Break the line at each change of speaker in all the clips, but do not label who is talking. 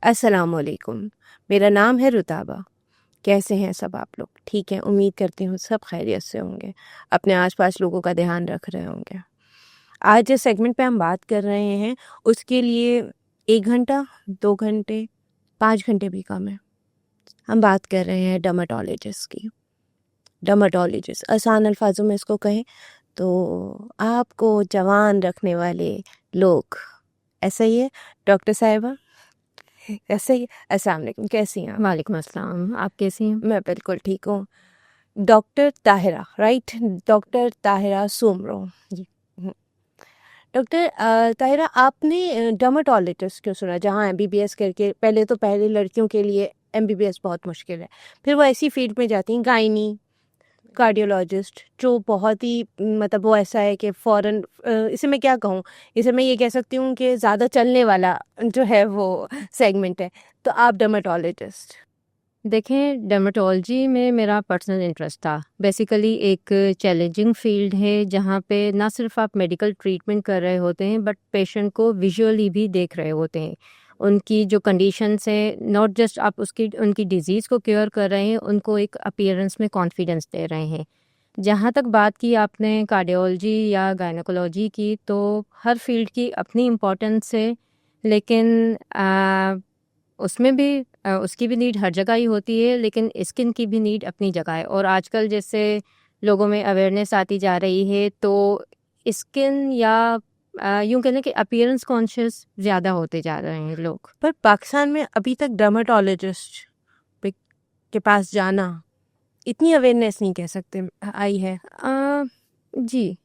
अस्सलामुअलैकुम। मेरा नाम है रुताबा। कैसे हैं सब आप लोग? ठीक हैं, उम्मीद करती हूँ सब खैरियत से होंगे, अपने आसपास लोगों का ध्यान रख रहे होंगे। आज जिस सेगमेंट पे हम बात कर रहे हैं उसके लिए 1 घंटा, 2 घंटे, 5 घंटे भी कम है। हम बात कर रहे हैं डर्मेटोलॉजिस्ट की। डर्मेटोलॉजिस्ट आसान अल्फाजों में इसको कहें तो आपको जवान रखने वाले लोग, ऐसा ही है डॉक्टर साहिबा? ऐसे ही। अस्सलाम वालेकुम, कैसी हैं आप?
वालेकुम अस्सलाम। आप कैसी हैं?
मैं बिल्कुल ठीक हूँ। Doctor Tahira, right? Doctor Tahira Soomro ji. हम्म। डॉक्टर ताहिरा, आपने डर्मेटोलॉजिस्ट क्यों सुना? जहाँ एमबीबीएस करके पहले लड़कियों के लिए एमबीबीएस बहुत मुश्किल है, फिर वो ऐसी फील्ड में जाती हैं, गायनी, कार्डियोलॉजिस्ट, जो बहुत ही मतलब वो ऐसा है कि फ़ौरन इसे मैं क्या कहूँ, इसे मैं ये कह सकती हूँ कि ज़्यादा चलने वाला जो है वो सेगमेंट है। तो आप डर्मेटोलॉजिस्ट।
देखें, डर्मेटोलॉजी में मेरा पर्सनल इंटरेस्ट था। बेसिकली एक चैलेंजिंग फील्ड है जहाँ पे ना सिर्फ आप मेडिकल ट्रीटमेंट कर रहे होते हैं बट पेशेंट को विजुअली भी देख रहे होते हैं। उनकी जो कंडीशंस हैं, नॉट जस्ट आप उनकी डिजीज़ को क्योर कर रहे हैं, उनको एक अपीयरेंस में कॉन्फिडेंस दे रहे हैं। जहाँ तक बात की आपने कार्डियोलॉजी या गायनोकोलॉजी की, तो हर फील्ड की अपनी इम्पोर्टेंस है, लेकिन उसमें भी उसकी भी नीड हर जगह ही होती है, लेकिन स्किन की भी नीड अपनी जगह है। और आजकल जैसे लोगों में अवेयरनेस आती जा रही है, तो स्किन या यूँ कह लें कि अपीयरेंस कॉन्शियस ज़्यादा होते जा रहे हैं लोग।
पर पाकिस्तान में अभी तक डर्मेटोलॉजिस्ट के पास जाना, इतनी अवेयरनेस नहीं कह सकते आई है।
जी,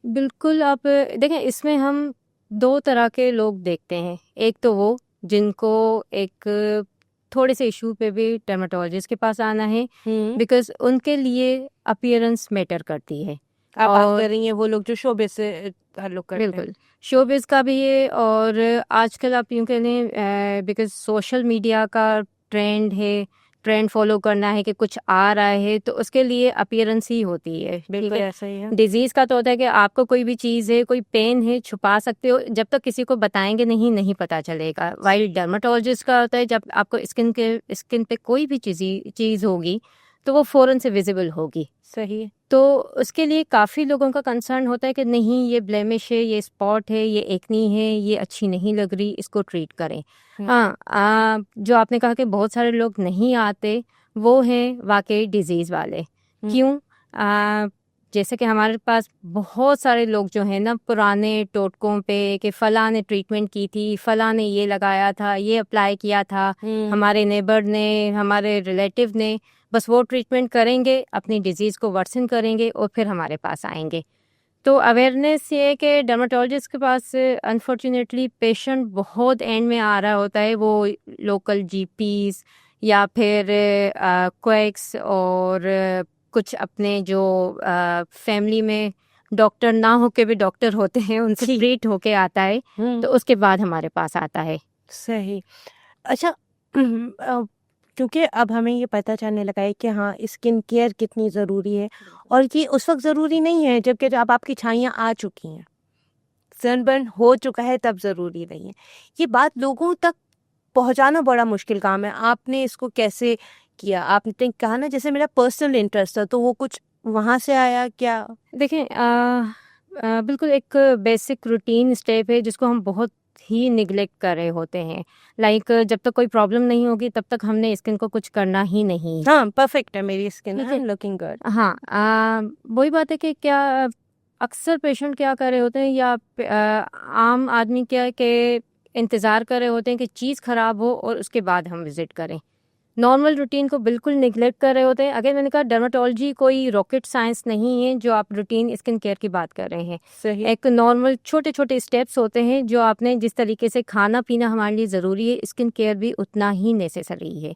बिल्कुल। आप देखें, इसमें हम दो तरह के लोग देखते हैं। एक तो वो जिनको एक थोड़े से इशू पे भी डर्मेटोलॉजिस्ट के पास आना है, बिकॉज उनके लिए अपीयरेंस मैटर करती है।
आप बात
और
कर रही हैं वो लोग जो शोबिस से ताल्लुक करते हैं।
बिल्कुल शोबिज़ का भी है, और आजकल आप यूँ कह लें बिकॉज सोशल मीडिया का ट्रेंड है, ट्रेंड फॉलो करना है कि कुछ आ रहा है, तो उसके लिए अपीयरेंस ही होती है। ठीक
बिल्कुल
है।
ऐसा ही है।
डिजीज़ का तो होता है कि आपको कोई भी चीज़ है, कोई पेन है, छुपा सकते हो, जब तक किसी को बताएंगे नहीं, नहीं पता चलेगा। वाइल डर्मेटोलॉजिस्ट का होता है जब आपको स्किन पे कोई भी चीज़ होगी तो वो फ़ौरन से विजिबल होगी।
सही है।
तो उसके लिए काफ़ी लोगों का कंसर्न होता है कि नहीं, ये ब्लेमिश है, ये स्पॉट है, ये एक्नी है, ये अच्छी नहीं लग रही, इसको ट्रीट करें। हाँ, जो आपने कहा कि बहुत सारे लोग नहीं आते, वो हैं वाकई डिजीज़ वाले। क्यों? जैसे कि हमारे पास बहुत सारे लोग जो हैं ना, पुराने टोटकों पे कि फ़लाँ ने ट्रीटमेंट की थी, फ़लाँ ने ये लगाया था, ये अप्लाई किया था, हमारे नेबर ने, हमारे रिलेटिव ने, बस वो ट्रीटमेंट करेंगे, अपनी डिजीज़ को वर्सन करेंगे और फिर हमारे पास आएंगे। तो अवेयरनेस ये है कि डर्मेटोलॉजिस्ट के पास अनफॉर्चुनेटली पेशेंट बहुत एंड में आ रहा होता है, वो लोकल जीपीज़ या फिर क्वेक्स और कुछ अपने जो फैमिली में डॉक्टर ना होके भी डॉक्टर होते हैं, उनसे ट्रीट होके आता है, तो उसके बाद हमारे पास आता है।
सही। अच्छा, क्योंकि अब हमें ये पता चलने लगा है कि हाँ, स्किन केयर कितनी ज़रूरी है, और ये उस वक्त ज़रूरी नहीं है जबकि जब आपकी छाइयाँ आ चुकी हैं, सनबर्न हो चुका है, तब ज़रूरी नहीं है। ये बात लोगों तक पहुंचाना बड़ा मुश्किल काम है। आपने इसको कैसे किया? आपने कहा ना जैसे मेरा पर्सनल इंटरेस्ट था, तो वो कुछ वहाँ से आया क्या?
देखें, बिल्कुल एक बेसिक रूटीन स्टेप है जिसको हम बहुत ही निगलेक्ट कर रहे होते हैं। लाइक जब तक कोई प्रॉब्लम नहीं होगी तब तक हमने स्किन को कुछ करना ही नहीं।
हाँ, परफेक्ट है मेरी स्किन,
ठीक
आई
है।
Am looking good.
हाँ, वही बात है कि क्या अक्सर पेशेंट क्या कर रहे होते हैं, या आम आदमी क्या के इंतज़ार कर रहे होते हैं कि चीज़ ख़राब हो और उसके बाद हम विज़िट करें। नॉर्मल रूटीन को बिल्कुल निगलेक्ट कर रहे होते हैं। अगर मैंने कहा, डर्मेटोलॉजी कोई रॉकेट साइंस नहीं है जो आप रूटीन स्किन केयर की बात कर रहे हैं।
सही।
एक नॉर्मल छोटे छोटे स्टेप्स होते हैं जो आपने जिस तरीके से खाना पीना हमारे लिए ज़रूरी है, स्किन केयर भी उतना ही नेसेसरी है।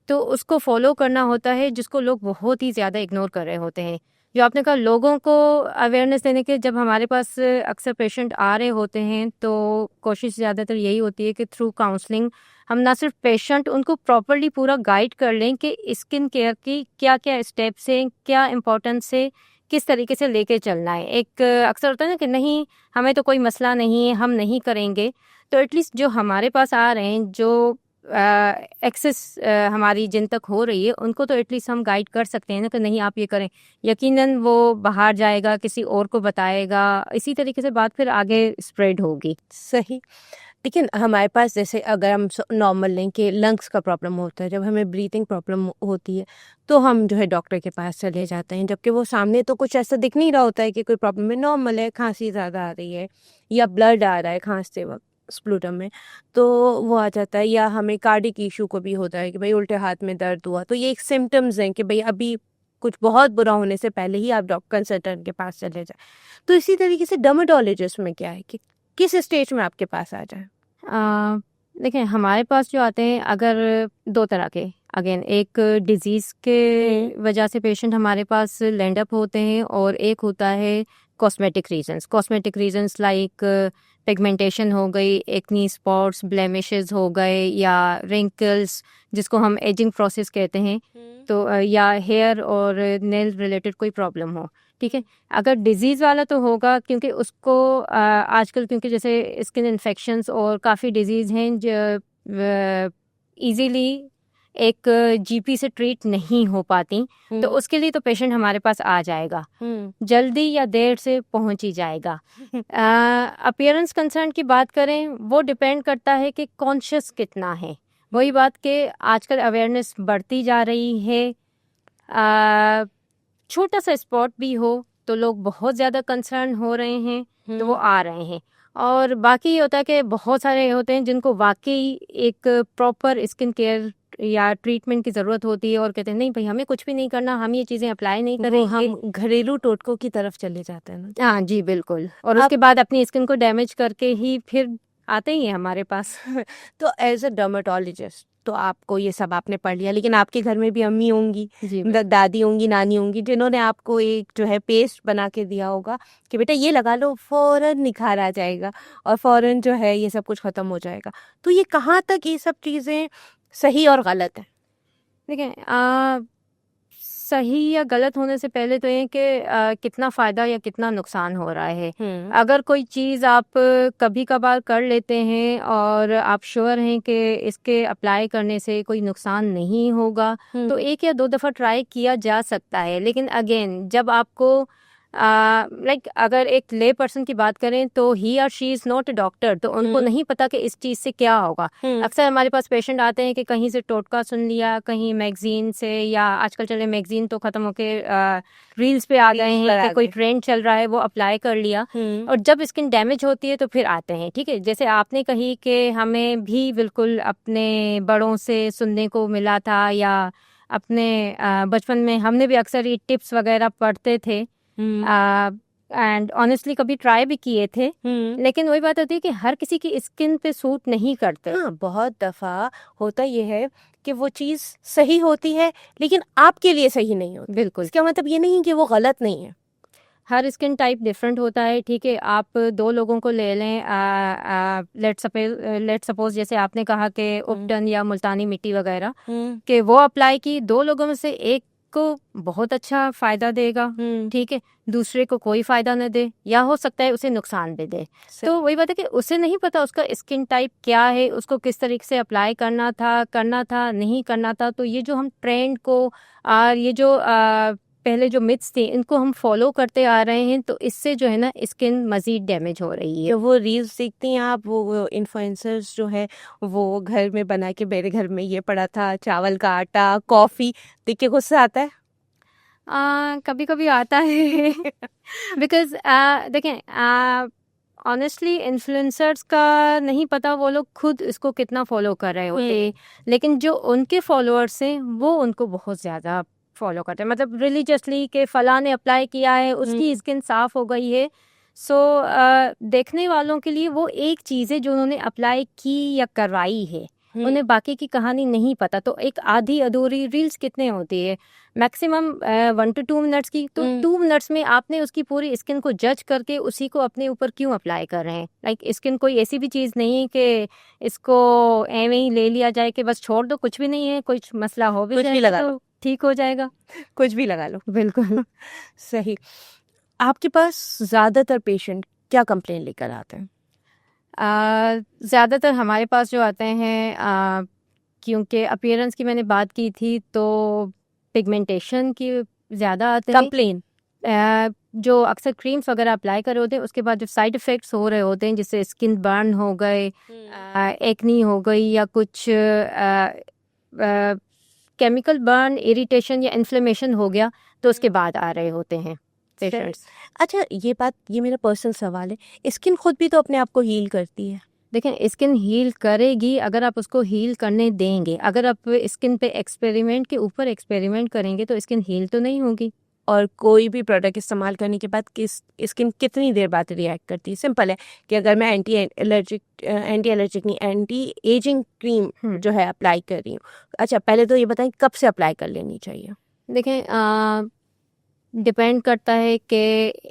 तो उसको फॉलो करना होता है, जिसको लोग बहुत ही ज़्यादा इग्नोर कर रहे होते हैं। जो आपने कहा, लोगों को अवेयरनेस देने के, जब हमारे पास अक्सर पेशेंट आ रहे होते हैं तो कोशिश ज़्यादातर यही होती है कि थ्रू काउंसलिंग हम ना सिर्फ पेशेंट, उनको प्रॉपर्ली पूरा गाइड कर लें कि स्किन केयर की क्या क्या स्टेप्स हैं, क्या इंपॉर्टेंस है, किस तरीके से लेके चलना है। एक अक्सर होता है ना कि नहीं, हमें तो कोई मसला नहीं है, हम नहीं करेंगे। तो एटलीस्ट जो हमारे पास आ रहे हैं, जो एक्सेस हमारी जिन तक हो रही है उनको तो एटलीस्ट हम गाइड कर सकते हैं ना कि नहीं आप ये करें। यकीनन वो बाहर जाएगा, किसी और को बताएगा, इसी तरीके से बात फिर आगे स्प्रेड होगी।
सही। लेकिन हमारे पास जैसे अगर हम नॉर्मल लें कि लंग्स का प्रॉब्लम होता है, जब हमें ब्रीथिंग प्रॉब्लम होती है तो हम जो है डॉक्टर के पास चले जाते हैं, जबकि वो सामने तो कुछ ऐसा दिख नहीं रहा होता है कि कोई प्रॉब्लम है, नॉर्मल है, खांसी ज़्यादा आ रही है या ब्लड आ रहा है खांसते वक्त स्प्लूटम में, तो वो आ जाता है। या हमें कार्डिक इशू को भी होता है कि भाई उल्टे हाथ में दर्द हुआ, तो ये एक सिम्टम्स हैं कि भाई अभी कुछ बहुत बुरा होने से पहले ही आप डॉक्टर कंसल्टेंट के पास चले जाए। तो इसी तरीके से डर्मेटोलॉजिस्ट में क्या है कि किस स्टेज में आपके पास आ जाए?
देखिए हमारे पास जो आते हैं अगर दो तरह के, अगेन एक डिजीज़ के वजह से पेशेंट हमारे पास लैंड अप होते हैं और एक होता है कॉस्मेटिक रीजंस लाइक पिगमेंटेशन हो गई, एक्नी स्पॉट्स, ब्लेमिशेस हो गए या रिंकल्स जिसको हम एजिंग प्रोसेस कहते हैं, तो या हेयर और नेल रिलेटेड कोई प्रॉब्लम हो। ठीक है, अगर डिजीज़ वाला तो होगा क्योंकि उसको आजकल क्योंकि जैसे स्किन इन्फेक्शंस और काफ़ी डिजीज़ हैं जो इजीली एक जीपी से ट्रीट नहीं हो पाती, तो उसके लिए तो पेशेंट हमारे पास आ जाएगा, जल्दी या देर से पहुंच ही जाएगा। अपीयरेंस कंसर्न की बात करें, वो डिपेंड करता है कि कॉन्शियस कितना है। वही बात कि आजकल अवेयरनेस बढ़ती जा रही है, छोटा सा स्पॉट भी हो तो लोग बहुत ज़्यादा कंसर्न हो रहे हैं, तो वो आ रहे हैं। और बाकी ये होता है कि बहुत सारे होते हैं जिनको वाकई एक प्रॉपर स्किन केयर या ट्रीटमेंट की ज़रूरत होती है और कहते हैं नहीं भाई हमें कुछ भी नहीं करना, हम ये चीज़ें अप्लाई नहीं करेंगे,
हम घरेलू टोटकों की तरफ चले जाते हैं ना।
हाँ जी बिल्कुल, और उसके बाद अपनी स्किन को डैमेज करके ही फिर आते ही हैं हमारे पास।
तो एज अ डर्मेटोलॉजिस्ट तो आपको ये सब आपने पढ़ लिया, लेकिन आपके घर में भी अम्मी होंगी,
जी
दादी होंगी, नानी होंगी, जिन्होंने आपको एक जो है पेस्ट बना के दिया होगा कि बेटा ये लगा लो, फौरन निखार आ जाएगा और फौरन जो है ये सब कुछ खत्म हो जाएगा। तो ये कहाँ तक ये सब चीज़ें सही और गलत है?
देखिए सही या गलत होने से पहले तो ये कि कितना फ़ायदा या कितना नुकसान हो रहा है। अगर कोई चीज़ आप कभी कभार कर लेते हैं और आप श्योर हैं कि इसके अप्लाई करने से कोई नुकसान नहीं होगा, तो एक या दो दफ़ा ट्राई किया जा सकता है। लेकिन अगेन जब आपको लाइक अगर एक ले पर्सन की बात करें तो ही और she is not a doctor, तो उनको नहीं पता कि इस चीज़ से क्या होगा। अक्सर हमारे पास पेशेंट आते हैं कि कहीं से टोटका सुन लिया, कहीं मैगजीन से, या आजकल चले मैगजीन तो ख़त्म होके रील्स पे आ गए हैं कि कोई ट्रेंड चल रहा है वो अप्लाई कर लिया, और जब स्किन डैमेज होती है तो फिर आते हैं। ठीक है, जैसे आपने कही कि हमें भी बिल्कुल अपने बड़ों से सुनने को मिला था या अपने बचपन में हमने भी अक्सर ये टिप्स वगैरह पढ़ते थे एंड ऑनेस्टली कभी ट्राई भी किए थे, लेकिन वही बात होती है कि हर किसी की स्किन पे सूट नहीं करते।
हाँ, बहुत दफ़ा होता ये है कि वो चीज़ सही होती है लेकिन आपके लिए सही नहीं होती।
बिल्कुल,
इसका मतलब ये नहीं कि वो गलत नहीं है।
हर स्किन टाइप डिफरेंट होता है। ठीक है, आप दो लोगों को ले लें, लेट सपोज जैसे आपने कहा कि उपटन या मुल्तानी मिट्टी वगैरह कि वो अप्लाई की, दो लोगों में से एक को बहुत अच्छा फायदा देगा, ठीक है, दूसरे को कोई फायदा न दे या हो सकता है उसे नुकसान भी दे। तो वही बात है कि उसे नहीं पता उसका स्किन टाइप क्या है, उसको किस तरीके से अप्लाई करना था नहीं करना था। तो ये जो हम ट्रेंड को ये जो पहले जो मिथ्स थे इनको हम फॉलो करते आ रहे हैं, तो इससे जो है ना स्किन मजीद डैमेज हो रही है।
तो वो रील्स देखती हैं आप, वो इन्फ्लुएंसर्स जो है वो घर में बना के, मेरे घर में ये पड़ा था, चावल का आटा, कॉफ़ी, देख के गुस्सा आता है?
कभी कभी आता है बिकॉज देखें ऑनेस्टली इन्फ्लुएंसर्स का नहीं पता वो लोग खुद इसको कितना फॉलो कर रहे होते, लेकिन जो उनके फॉलोअर्स हैं वो उनको बहुत ज़्यादा फॉलो करते हैं, मतलब रिलीजियसली कि फ़लाँ ने अप्लाई किया है उसकी स्किन साफ़ हो गई है। सो देखने वालों के लिए वो एक चीज़ है जो उन्होंने अप्लाई की या करवाई है, उन्हें बाकी की कहानी नहीं पता। तो एक आधी अधूरी रील्स कितने होती है, मैक्सिमम 1 to 2 मिनट्स की, तो 2 मिनट्स में आपने उसकी पूरी स्किन को जज करके उसी को अपने ऊपर क्यों अप्लाई कर रहे हैं। लाइक स्किन कोई ऐसी भी चीज़ नहीं है कि इसको एवं ही ले लिया जाए कि बस छोड़ दो, कुछ भी नहीं है, कुछ मसला हो भी
कुछ भी लगा
तो ठीक हो जाएगा,
कुछ भी लगा लो।
बिल्कुल।
सही। आपके पास ज़्यादातर पेशेंट क्या कंप्लेन लेकर आते हैं?
ज़्यादातर हमारे पास जो आते हैं क्योंकि अपीयरेंस की मैंने बात की थी, तो पिगमेंटेशन की ज़्यादा आते हैं
कंप्लेन।
जो अक्सर क्रीम्स वगैरह अप्लाई कर रहे होते हैं, उसके बाद जो साइड इफ़ेक्ट्स हो रहे होते हैं, जैसे स्किन बर्न हो गए, एक्नी हो गई, या कुछ केमिकल बर्न, इरिटेशन या इन्फ्लेमेशन हो गया, तो उसके बाद आ रहे होते हैं पेशेंट्स।
अच्छा, ये मेरा पर्सनल सवाल है, स्किन खुद भी तो अपने आप को हील करती है।
देखें, स्किन हील करेगी अगर आप उसको हील करने देंगे। अगर आप स्किन पे एक्सपेरिमेंट के ऊपर एक्सपेरिमेंट करेंगे तो स्किन हील तो नहीं होगी।
और कोई भी प्रोडक्ट इस्तेमाल करने के बाद स्किन कितनी देर बाद रिएक्ट करती है? सिंपल है कि अगर मैं एंटी एलर्जिक नहीं, एंटी एजिंग क्रीम जो है अप्लाई कर रही हूँ, अच्छा पहले तो ये बताएं कब से अप्लाई कर लेनी चाहिए?
देखें, डिपेंड करता है कि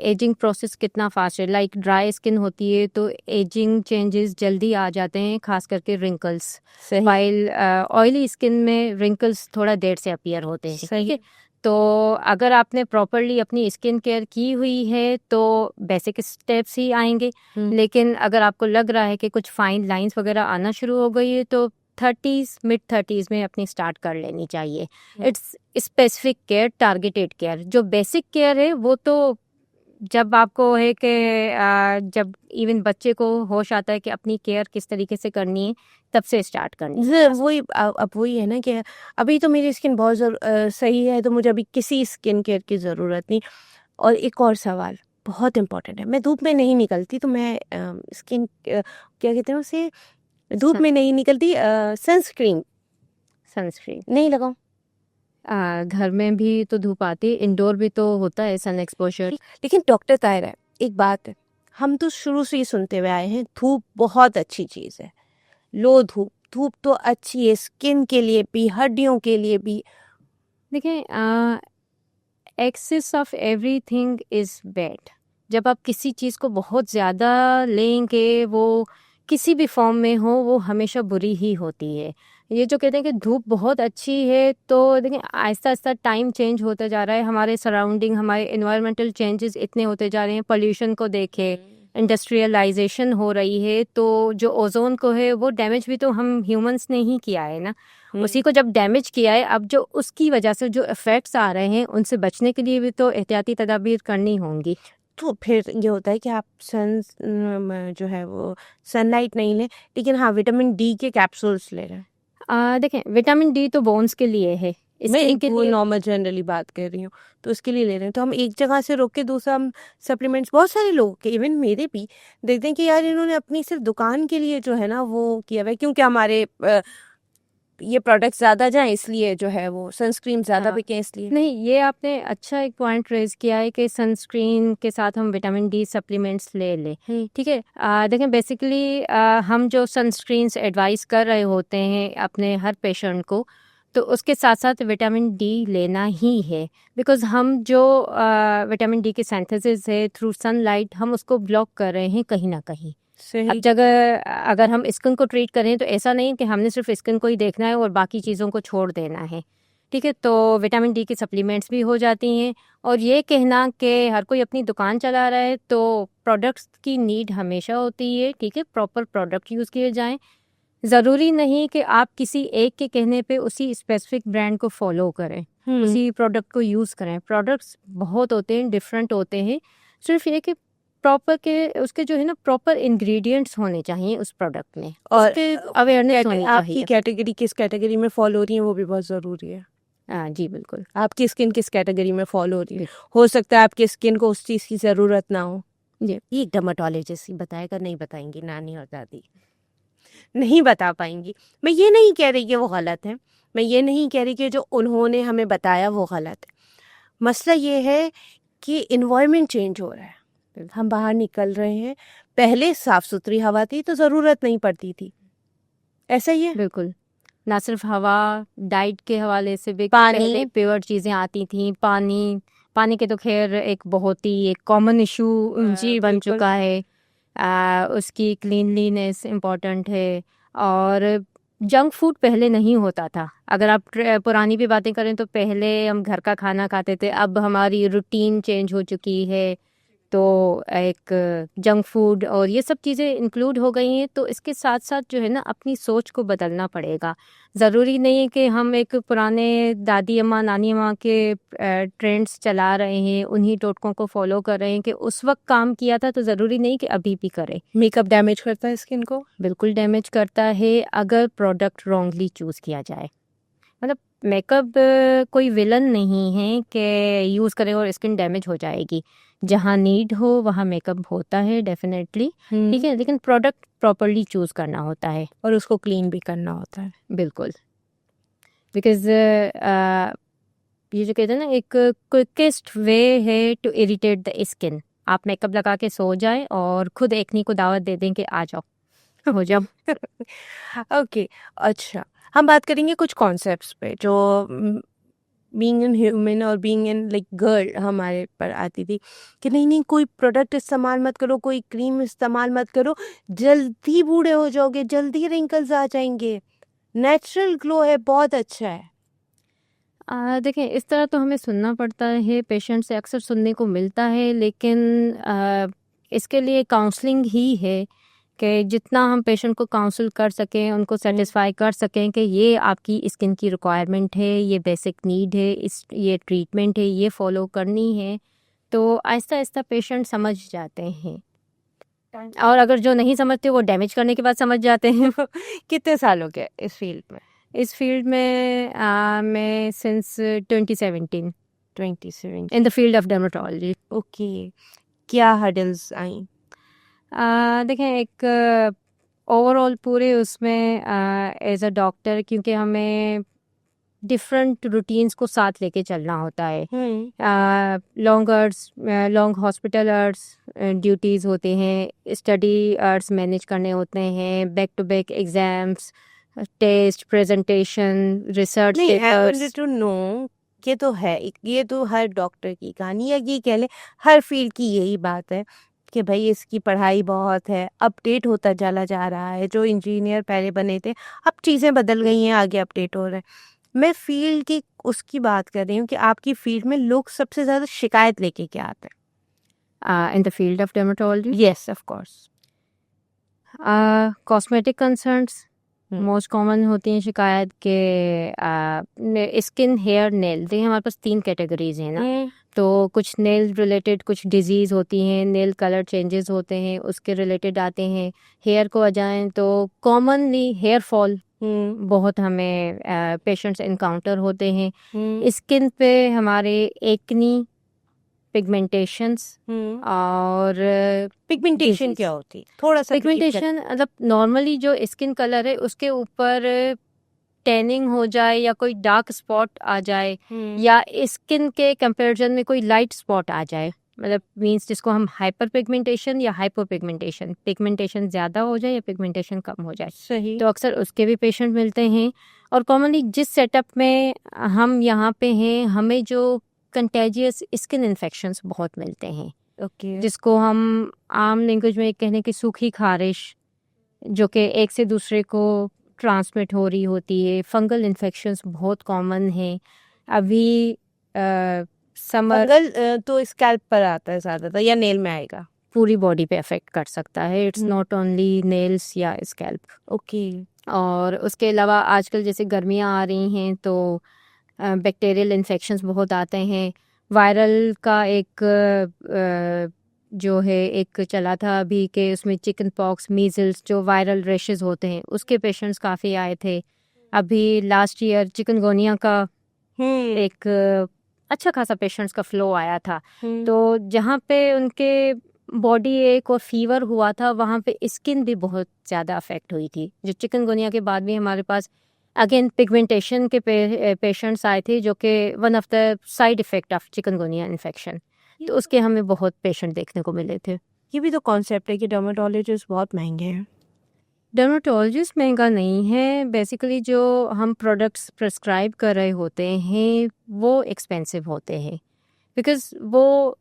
एजिंग प्रोसेस कितना फास्ट है। लाइक ड्राई स्किन होती है तो एजिंग चेंजेस जल्दी आ जाते हैं, खास करके रिंकल्स।
सही।
वाइल ऑयली स्किन में रिंकल्स थोड़ा देर से अपीयर होते हैं।
सही।
ठीक है, तो अगर आपने प्रॉपरली अपनी स्किन केयर की हुई है तो बेसिक स्टेप्स ही आएंगे। लेकिन अगर आपको लग रहा है कि कुछ फाइन लाइंस वगैरह आना शुरू हो गई है तो 30s मिड 30s में अपनी स्टार्ट कर लेनी चाहिए। It's specific care, targeted care. जो बेसिक केयर है वो तो जब आपको है कि जब इवन बच्चे को होश आता है कि अपनी केयर किस तरीके से करनी है, तब से स्टार्ट करनी है।
वही अब वही है ना कि अभी तो मेरी स्किन बहुत सही है, तो मुझे अभी किसी स्किन केयर की ज़रूरत नहीं। और एक और सवाल बहुत इम्पोर्टेंट है, मैं धूप में नहीं निकलती, तो मैं स्किन क्या कहते हैं उसे, धूप में नहीं निकलती, सनस्क्रीन नहीं लगाऊं?
घर में भी तो धूप आती है, इंडोर भी तो होता है सन एक्सपोजर।
लेकिन डॉक्टर तायरा, एक बात है, हम तो शुरू से ही सुनते हुए आए हैं धूप बहुत अच्छी चीज़ है। लो धूप, धूप तो अच्छी है स्किन के लिए भी, हड्डियों के लिए भी।
देखें, excess of everything is bad. जब आप किसी चीज़ को बहुत ज़्यादा लेंगे, वो किसी भी फॉर्म में हो, वो हमेशा बुरी ही होती है। ये जो कहते हैं कि धूप बहुत अच्छी है, तो देखिए आहिस्ता आहिस्ता टाइम चेंज होता जा रहा है, हमारे सराउंडिंग, हमारे इन्वायरमेंटल चेंजेस इतने होते जा रहे हैं। पोल्यूशन को देखें, इंडस्ट्रियलाइजेशन हो रही है, तो जो ओजोन को है वो डैमेज भी तो हम ह्यूमंस ने ही किया है ना। उसी को जब डैमेज किया है, अब जो उसकी वजह से जो इफ़ेक्ट्स आ रहे हैं, उनसे बचने के लिए भी तो एहतियाती तदाबीर करनी होंगी।
तो फिर ये होता है कि आप जो है वो सनलाइट नहीं लें, लेकिन हाँ विटामिन डी के कैप्सूल्स ले रहे हैं।
देखें, विटामिन डी तो बोन्स के लिए है,
मैं
स्किन
एक
के लिए।
नॉर्मल जनरली बात कर रही हूँ, तो उसके लिए ले रहे हैं, तो हम एक जगह से रोक के दूसरा हम सप्लीमेंट्स, बहुत सारे लोग के, इवन मेरे भी, देखते हैं कि यार इन्होंने अपनी सिर्फ दुकान के लिए जो है ना वो किया हुआ है, क्योंकि हमारे ये प्रोडक्ट्स ज़्यादा जाएं इसलिए जो है वो सनस्क्रीन ज़्यादा बिके इसलिए।
नहीं, ये आपने अच्छा एक पॉइंट रेज किया है कि सनस्क्रीन के साथ हम विटामिन डी सप्लीमेंट्स ले लें। ठीक है, देखें बेसिकली हम जो सनस्क्रीन्स एडवाइस कर रहे होते हैं अपने हर पेशेंट को, तो उसके साथ साथ विटामिन डी लेना ही है। बिकॉज हम जो विटामिन डी की सिंथेसिस है थ्रू सनलाइट, हम उसको ब्लॉक कर रहे हैं कहीं ना कहीं। अब जगह अगर हम स्किन को ट्रीट करें तो ऐसा नहीं कि हमने सिर्फ स्किन को ही देखना है और बाकी चीज़ों को छोड़ देना है। ठीक है, तो विटामिन डी की सप्लीमेंट्स भी हो जाती हैं। और ये कहना कि हर कोई अपनी दुकान चला रहा है, तो प्रोडक्ट्स की नीड हमेशा होती है। ठीक है, प्रॉपर प्रोडक्ट यूज़ किए जाएं। ज़रूरी नहीं कि आप किसी एक के कहने पे उसी स्पेसिफिक ब्रांड को फॉलो करें, उसी प्रोडक्ट को यूज़ करें। प्रोडक्ट्स बहुत होते हैं, डिफरेंट होते हैं। सिर्फ ये कि प्रॉपर के उसके जो है ना प्रॉपर इंग्रेडिएंट्स होने चाहिए उस प्रोडक्ट में,
और
अवेयरनेस होनी
आपकी
चाहिए।
कैटेगरी किस कैटेगरी में फॉलो हो रही है वो भी बहुत ज़रूरी है।
जी बिल्कुल।
आपकी स्किन किस कैटेगरी में फॉलो हो रही है, हो सकता है आपकी स्किन को उस चीज़ की ज़रूरत ना हो।
जी,
ये एक डर्माटोलॉजिस्ट ही बताएगा, नहीं बताएंगी नानी और दादी, नहीं बता पाएंगी। मैं ये नहीं कह रही कि वो गलत है, मैं ये नहीं कह रही कि जो उन्होंने हमें बताया वो गलत है। मसला ये है कि इन्वायरमेंट चेंज हो रहा है, हम बाहर निकल रहे हैं, पहले साफ़ सुथरी हवा थी तो ज़रूरत नहीं पड़ती थी, ऐसा ही है।
बिल्कुल। ना सिर्फ हवा, डाइट के हवाले से भी
पानी।
पहले प्योर चीज़ें आती थी। पानी के तो खैर एक बहुत ही एक कॉमन इशू जी बन
बिल्कुल।
चुका है। उसकी क्लीनलीनेस इम्पॉर्टेंट है। और जंक फूड पहले नहीं होता था। अगर आप पुरानी भी बातें करें तो पहले हम घर का खाना खाते थे, अब हमारी रूटीन चेंज हो चुकी है। तो एक जंक फूड और ये सब चीज़ें इंक्लूड हो गई हैं, तो इसके साथ साथ जो है ना अपनी सोच को बदलना पड़ेगा। ज़रूरी नहीं है कि हम एक पुराने दादी अम्मा नानी अम्मा के ट्रेंड्स चला रहे हैं, उन्हीं टोटकों को फॉलो कर रहे हैं कि उस वक्त काम किया था, तो ज़रूरी नहीं कि अभी भी करें।
मेकअप डैमेज करता है स्किन को?
बिल्कुल डैमेज करता है अगर प्रोडक्ट रॉन्गली चूज़ किया जाए। मतलब मेकअप कोई विलन नहीं है कि यूज़ करें और स्किन डैमेज हो जाएगी। जहाँ नीड हो वहाँ मेकअप होता है डेफिनेटली, ठीक है, लेकिन प्रोडक्ट प्रॉपरली चूज़ करना होता है
और उसको क्लीन भी करना होता है।
बिल्कुल। बिकॉज ये जो कहते हैं ना, एक क्विकेस्ट वे है टू इरिटेट द स्किन। आप मेकअप लगा के सो जाएं और खुद एक्नी को दावत दे दें कि आ जाओ हो जाओ।
ओके, अच्छा, हम बात करेंगे कुछ कॉन्सेप्ट्स पे जो बीइंग इन ह्यूमन और बीइंग इन लाइक गर्ल हमारे पर आती थी कि नहीं नहीं कोई प्रोडक्ट इस्तेमाल मत करो, कोई क्रीम इस्तेमाल मत करो, जल्दी बूढ़े हो जाओगे, जल्दी रिंकल्स आ जाएंगे, नेचुरल ग्लो है, बहुत अच्छा है।
देखें, इस तरह तो हमें सुनना पड़ता है, पेशेंट से अक्सर सुनने को मिलता है, लेकिन इसके लिए काउंसलिंग ही है कि जितना हम पेशेंट को काउंसल कर सकें, उनको सेटिस्फाई कर सकें कि ये आपकी स्किन की रिक्वायरमेंट है, ये बेसिक नीड है, ये ट्रीटमेंट है, ये फॉलो करनी है, तो आहिस्ता आहिस्ता पेशेंट समझ जाते हैं। और अगर जो नहीं समझते वो डैमेज करने के बाद समझ जाते हैं।
कितने साल हो गए इस फील्ड में?
इस फील्ड में मैं since 2017
27।
In the field of dermatology.
Okay, क्या हर्डल्स आई?
देखें, एक ओवरऑल पूरे उसमें एज अ डॉक्टर, क्योंकि हमें डिफरेंट रूटीन्स को साथ लेके चलना होता है। लॉन्ग हॉस्पिटल आवर्स ड्यूटीज़ होते हैं, स्टडी आवर्स मैनेज करने होते हैं, back to back exams, test, presentation, research
नहीं, I
papers.
Wanted to know, ये तो है, ये तो हर डॉक्टर की कहानी, या ये कह लें हर फील्ड की यही बात है कि भाई इसकी पढ़ाई बहुत है, अपडेट होता चला जा रहा है, जो इंजीनियर पहले बने थे अब चीज़ें बदल गई हैं, आगे अपडेट हो रहे हैं। मैं फील्ड की उसकी बात कर रही हूँ कि आपकी फील्ड में लोग सबसे ज़्यादा शिकायत लेके क्या आते
in the field of dermatology,
हैं? Yes, of course.
Cosmetic concerns most common होती हैं शिकायत के स्किन, हेयर, नेल। देखिए, हमारे पास 3 कैटेगरीज हैं ना, तो कुछ नेल रिलेटेड कुछ डिजीज़ होती हैं, नेल कलर चेंजेस होते हैं, उसके रिलेटेड आते हैं। हेयर को आ जाएं तो कॉमनली हेयर फॉल बहुत हमें पेशेंट्स इनकाउंटर होते हैं। स्किन पे हमारे एक्नी, पिगमेंटेशंस और
पिगमेंटेशन
disease।
क्या होती है? थोड़ा सा
पिगमेंटेशन मतलब नॉर्मली जो स्किन कलर है उसके ऊपर टैनिंग हो जाए या कोई डार्क स्पॉट आ जाए, या स्किन के कंपैरिजन में कोई लाइट स्पॉट आ जाए, मतलब मींस जिसको हम हाइपर पिगमेंटेशन या हाइपो पिगमेंटेशन, पिगमेंटेशन ज़्यादा हो जाए या पिगमेंटेशन कम हो जाए,
सही।
तो अक्सर उसके भी पेशेंट मिलते हैं। और कॉमनली जिस सेटअप में हम यहाँ पे हैं, हमें जो कंटेजियस स्किन इन्फेक्शंस बहुत मिलते हैं,
ओके,
जिसको हम आम लैंग्वेज में कहने की सूखी खारिश, जो कि एक से दूसरे को ट्रांसमिट हो रही होती है। फंगल इन्फेक्शंस बहुत कॉमन है अभी। समर
फंगल तो स्कैल्प पर आता है ज़्यादातर, या नेल में आएगा?
पूरी बॉडी पे अफेक्ट कर सकता है, it's
hmm.
Not only nails या स्कैल्प।
ओके।
और उसके अलावा आजकल जैसे गर्मियाँ आ रही हैं तो बैक्टीरियल इन्फेक्शंस बहुत आते हैं। वायरल का एक जो है एक चला था अभी कि उसमें चिकन पॉक्स, मीजल्स, जो वायरल रेशेस होते हैं, उसके पेशेंट्स काफ़ी आए थे। अभी लास्ट ईयर चिकनगोनिया का एक अच्छा खासा पेशेंट्स का फ्लो आया था। तो जहाँ पे उनके बॉडी एक और फीवर हुआ था, वहाँ पे स्किन भी बहुत ज़्यादा अफेक्ट हुई थी। जो चिकनगुनिया के बाद भी हमारे पास अगेन पिगमेंटेशन के पेशेंट्स आए थे, जो कि one of the side effect of chikungunya infection, तो उसके हमें बहुत पेशेंट देखने को मिले थे।
ये भी तो कॉन्सेप्ट है कि डर्मेटोलॉजिस्ट बहुत महंगे हैं।
डर्मेटोलॉजिस्ट महंगा नहीं है, बेसिकली जो हम प्रोडक्ट्स प्रिस्क्राइब कर रहे होते हैं वो एक्सपेंसिव होते हैं, बिकॉज़ वो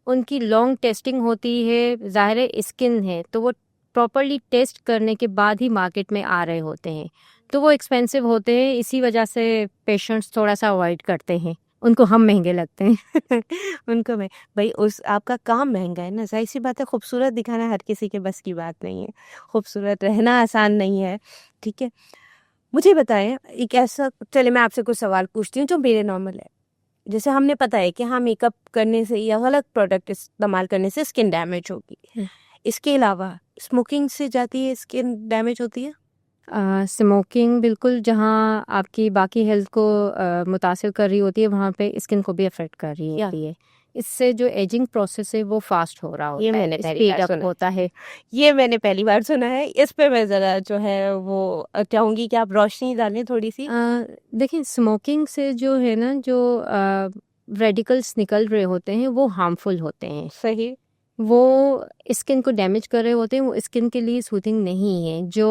उनकी लॉन्ग टेस्टिंग होती है। ज़ाहिर है स्किन है तो वो प्रॉपरली टेस्ट करने के बाद ही मार्केट में आ रहे होते हैं, तो वो एक्सपेंसिव होते हैं। इसी वजह से पेशेंट्स थोड़ा सा अवॉइड करते हैं उनको हम महंगे लगते हैं।
उनको मैं भाई उस आपका काम महंगा है ना, जाहिर सी बात है, खूबसूरत दिखाना हर किसी के बस की बात नहीं है, खूबसूरत रहना आसान नहीं है, ठीक है। मुझे बताएं एक ऐसा, चले मैं आपसे कुछ सवाल पूछती हूँ जो मेरे नॉर्मल है। जैसे हमने पता है कि हाँ मेकअप करने से या गलत प्रोडक्ट इस्तेमाल करने से स्किन डैमेज होगी, इसके अलावा स्मोकिंग से जाती है स्किन डैमेज होती है?
स्मोकिंग बिल्कुल, जहाँ आपकी बाकी हेल्थ को मुतासिर कर रही होती है, वहाँ पे स्किन को भी अफेक्ट कर रही
या
होती है। इससे जो एजिंग प्रोसेस है वो फास्ट हो रहा
ये
होता है,
मैंने पहली
स्पीड
बार
अप
सुना है,
होता है।
ये मैंने पहली बार सुना है, इस पे मैं ज़रा जो है वो चाहूँगी कि आप रोशनी डालें थोड़ी सी।
देखिए, स्मोकिंग से जो है ना, जो रेडिकल्स निकल रहे होते हैं वो हार्मफुल होते हैं,
सही।
वो स्किन को डैमेज कर रहे होते हैं, वो स्किन के लिए सूथिंग नहीं है। जो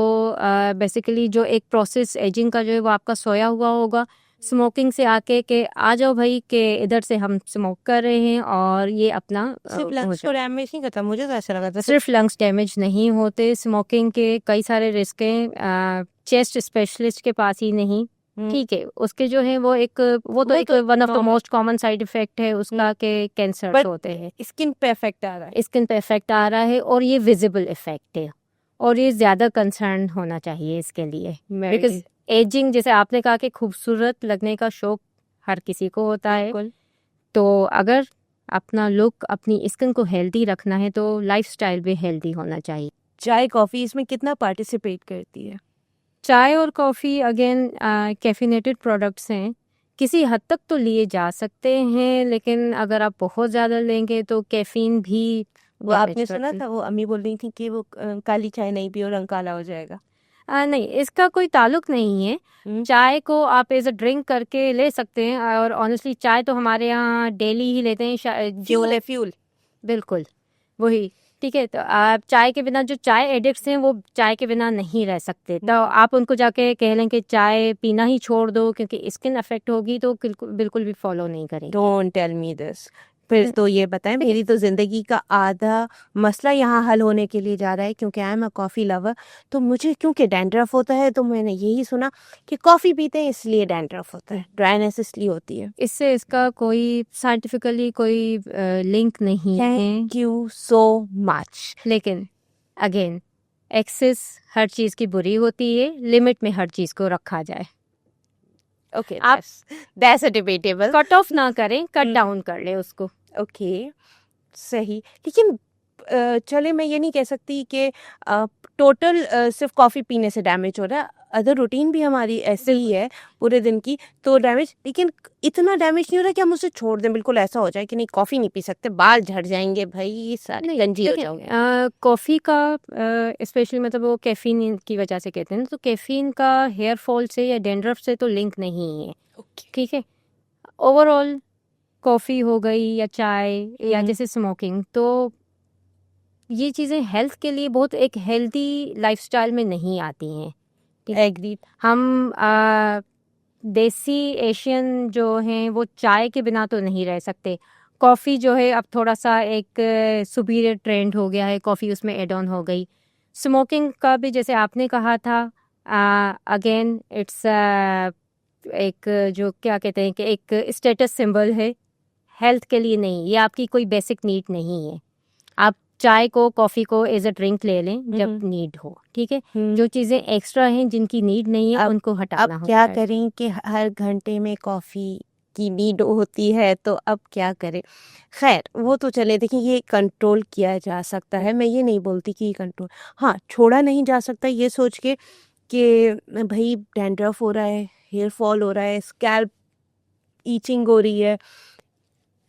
बेसिकली जो एक प्रोसेस एजिंग का जो है वो आपका सोया हुआ होगा, स्मोकिंग से आके के आ जाओ भाई के इधर से हम स्मोक कर रहे हैं और ये अपना
सिर्फ
हो
लंग्स को
जाए।
डैमेज नहीं करता, मुझे तो ऐसा लगा था
सिर्फ लंग्स डैमेज नहीं होते, स्मोकिंग के कई सारे रिस्क हैं, चेस्ट स्पेशलिस्ट के पास ही नहीं, ठीक है, उसके जो है वो एक वो तो
वो
एक
तो
one of the
normal,
most common side effect है उसका के कैंसर
बट
होते हैं,
स्किन पे इफेक्ट आ रहा है।
स्किन पे इफेक्ट आ रहा है और ये विजिबल इफेक्ट है और ये ज़्यादा कंसर्न होना चाहिए इसके लिए, बिकॉज एजिंग जैसे आपने कहा कि खूबसूरत लगने का शौक हर किसी को होता है,
बिल्कुल।
तो अगर अपना लुक अपनी स्किन को हेल्दी रखना है तो लाइफस्टाइल भी हेल्दी होना चाहिए।
चाय कॉफी इसमें कितना पार्टिसिपेट करती है?
चाय और कॉफ़ी अगेन कैफिनेटेड प्रोडक्ट्स हैं, किसी हद तक तो लिए जा सकते हैं, लेकिन अगर आप बहुत ज़्यादा लेंगे तो कैफीन भी
वो
डैमेज
आपने सुना
करती
था, वो अम्मी बोल रही थी कि वो काली चाय नहीं पियो रंग काला हो जाएगा।
नहीं, इसका कोई ताल्लुक नहीं है। चाय को आप एज अ ड्रिंक करके ले सकते हैं और ऑनेस्टली चाय तो हमारे यहाँ डेली ही लेते हैं,
फ्यूल
जो
है, फ्यूल।
बिल्कुल वही, ठीक है, तो आप चाय के बिना, जो चाय एडिक्ट्स हैं वो चाय के बिना नहीं रह सकते, तो आप उनको जाके कह लें कि चाय पीना ही छोड़ दो क्योंकि स्किन अफेक्ट होगी, तो बिल्कुल बिल्कुल भी फॉलो नहीं करेंगे।
Don't tell me this. फिर तो ये बताएं, मेरी तो जिंदगी का आधा मसला यहाँ हल होने के लिए जा रहा है, क्योंकि I am a coffee lover. तो मुझे क्योंकि डैंड्रफ होता है, तो मैंने यही सुना कि कॉफ़ी पीते हैं इसलिए डैंड्रफ होता है, ड्राइनेस इसलिए होती है।
इससे इसका कोई साइंटिफिकली कोई लिंक नहीं है,
थैंक यू सो मच।
लेकिन अगेन एक्सेस हर चीज़ की बुरी होती है, लिमिट में हर चीज़ को रखा जाए।
ओके,
आप
that's a debatable.
Cut off ना करें, कट डाउन कर ले उसको।
ओके, सही। लेकिन चले मैं ये नहीं कह सकती कि टोटल सिर्फ कॉफ़ी पीने से डैमेज हो रहा है, अदर रूटीन भी हमारी ऐसे ही है पूरे दिन की, तो डैमेज, लेकिन इतना डैमेज नहीं हो रहा कि हम उसे छोड़ दें, बिल्कुल ऐसा हो जाए कि नहीं कॉफ़ी नहीं पी सकते, बाल झड़ जाएंगे भाई, सारे गंजी हो जाओगे।
कॉफ़ी का स्पेशली मतलब वो कैफीन की वजह से कहते हैं ना, तो कैफीन का हेयर फॉल से या डैंड्रफ से तो लिंक नहीं है, ठीक है। ओवरऑल कॉफ़ी हो गई या चाय या जैसे स्मोकिंग, तो ये चीज़ें हेल्थ के लिए बहुत एक हेल्दी लाइफस्टाइल में नहीं आती हैं, ठीक है।
एग्रीड।
हम देसी एशियन जो हैं वो चाय के बिना तो नहीं रह सकते, कॉफ़ी जो है अब थोड़ा सा एक सुपीरियर ट्रेंड हो गया है, कॉफ़ी उसमें एड ऑन हो गई। स्मोकिंग का भी जैसे आपने कहा था, अगेन इट्स एक जो क्या कहते हैं कि एक स्टेटस सिंबल है, हेल्थ के लिए नहीं, ये आपकी कोई बेसिक नीड नहीं है। आप चाय को कॉफ़ी को एज अ ड्रिंक ले लें जब नीड हो, ठीक है। जो चीज़ें एक्स्ट्रा हैं जिनकी नीड नहीं है उनको हटाना
अब
होता
क्या
है।
करें कि हर घंटे में कॉफ़ी की नीड होती है, तो अब क्या करें? खैर वो तो चले, देखिए ये कंट्रोल किया जा सकता है, मैं ये नहीं बोलती कि कंट्रोल, हाँ छोड़ा नहीं जा सकता ये सोच के कि भाई डैंड्रफ हो रहा है, हेयर फॉल हो रहा है, स्कैल्प ईचिंग हो रही है।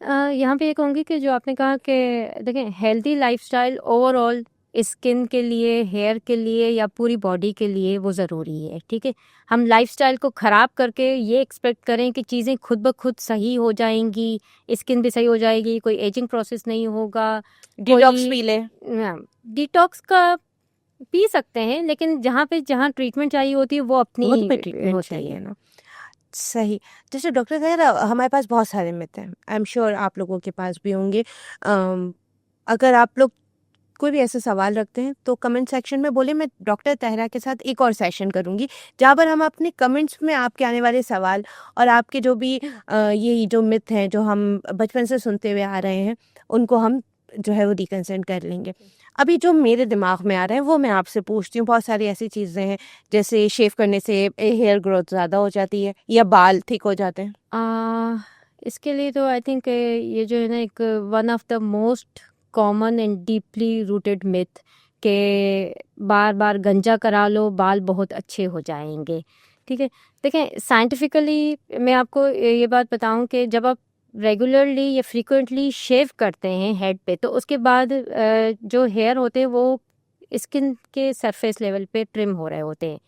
यहाँ पे ये कहूँगी कि जो आपने कहा कि देखें, हेल्दी लाइफस्टाइल ओवरऑल स्किन के लिए, हेयर के लिए या पूरी बॉडी के लिए वो ज़रूरी है, ठीक है। हम लाइफस्टाइल को ख़राब करके ये एक्सपेक्ट करें कि चीज़ें खुद ब खुद सही हो जाएंगी, स्किन भी सही हो जाएगी, कोई एजिंग प्रोसेस नहीं होगा,
डिटॉक्स पी ले।
डिटॉक्स का पी सकते हैं, लेकिन जहाँ ट्रीटमेंट चाहिए होती है वो अपनी
वो तो पे ट्रीटमेंट
होती
चाहिए
है।
ना। सही। जैसे डॉक्टर खैर हमारे पास बहुत सारे मिथ हैं, आई एम श्योर आप लोगों के पास भी होंगे। अगर आप लोग कोई भी ऐसे सवाल रखते हैं तो कमेंट सेक्शन में बोले, मैं डॉक्टर तहरा के साथ एक और सेशन करूँगी जहाँ पर हम अपने कमेंट्स में आपके आने वाले सवाल और आपके जो भी ये जो मिथ हैं जो हम बचपन से सुनते हुए आ रहे हैं उनको हम जो है वो रिकंसिडर कर लेंगे। अभी जो मेरे दिमाग में आ रहा है वो मैं आपसे पूछती हूँ। बहुत सारी ऐसी चीज़ें हैं जैसे शेव करने से हेयर ग्रोथ ज़्यादा हो जाती है या बाल थिक हो जाते हैं।
इसके लिए तो आई थिंक ये जो है ना एक one of the most common and deeply rooted myth के बार बार गंजा करा लो बाल बहुत अच्छे हो जाएंगे। ठीक है, देखें साइंटिफिकली मैं आपको ये बात बताऊं कि जब आप रेगुलरली या फ्रीक्वेंटली शेव करते हैं हेड पे तो उसके बाद जो हेयर होते हैं वो स्किन के सरफेस लेवल पे ट्रिम हो रहे होते हैं,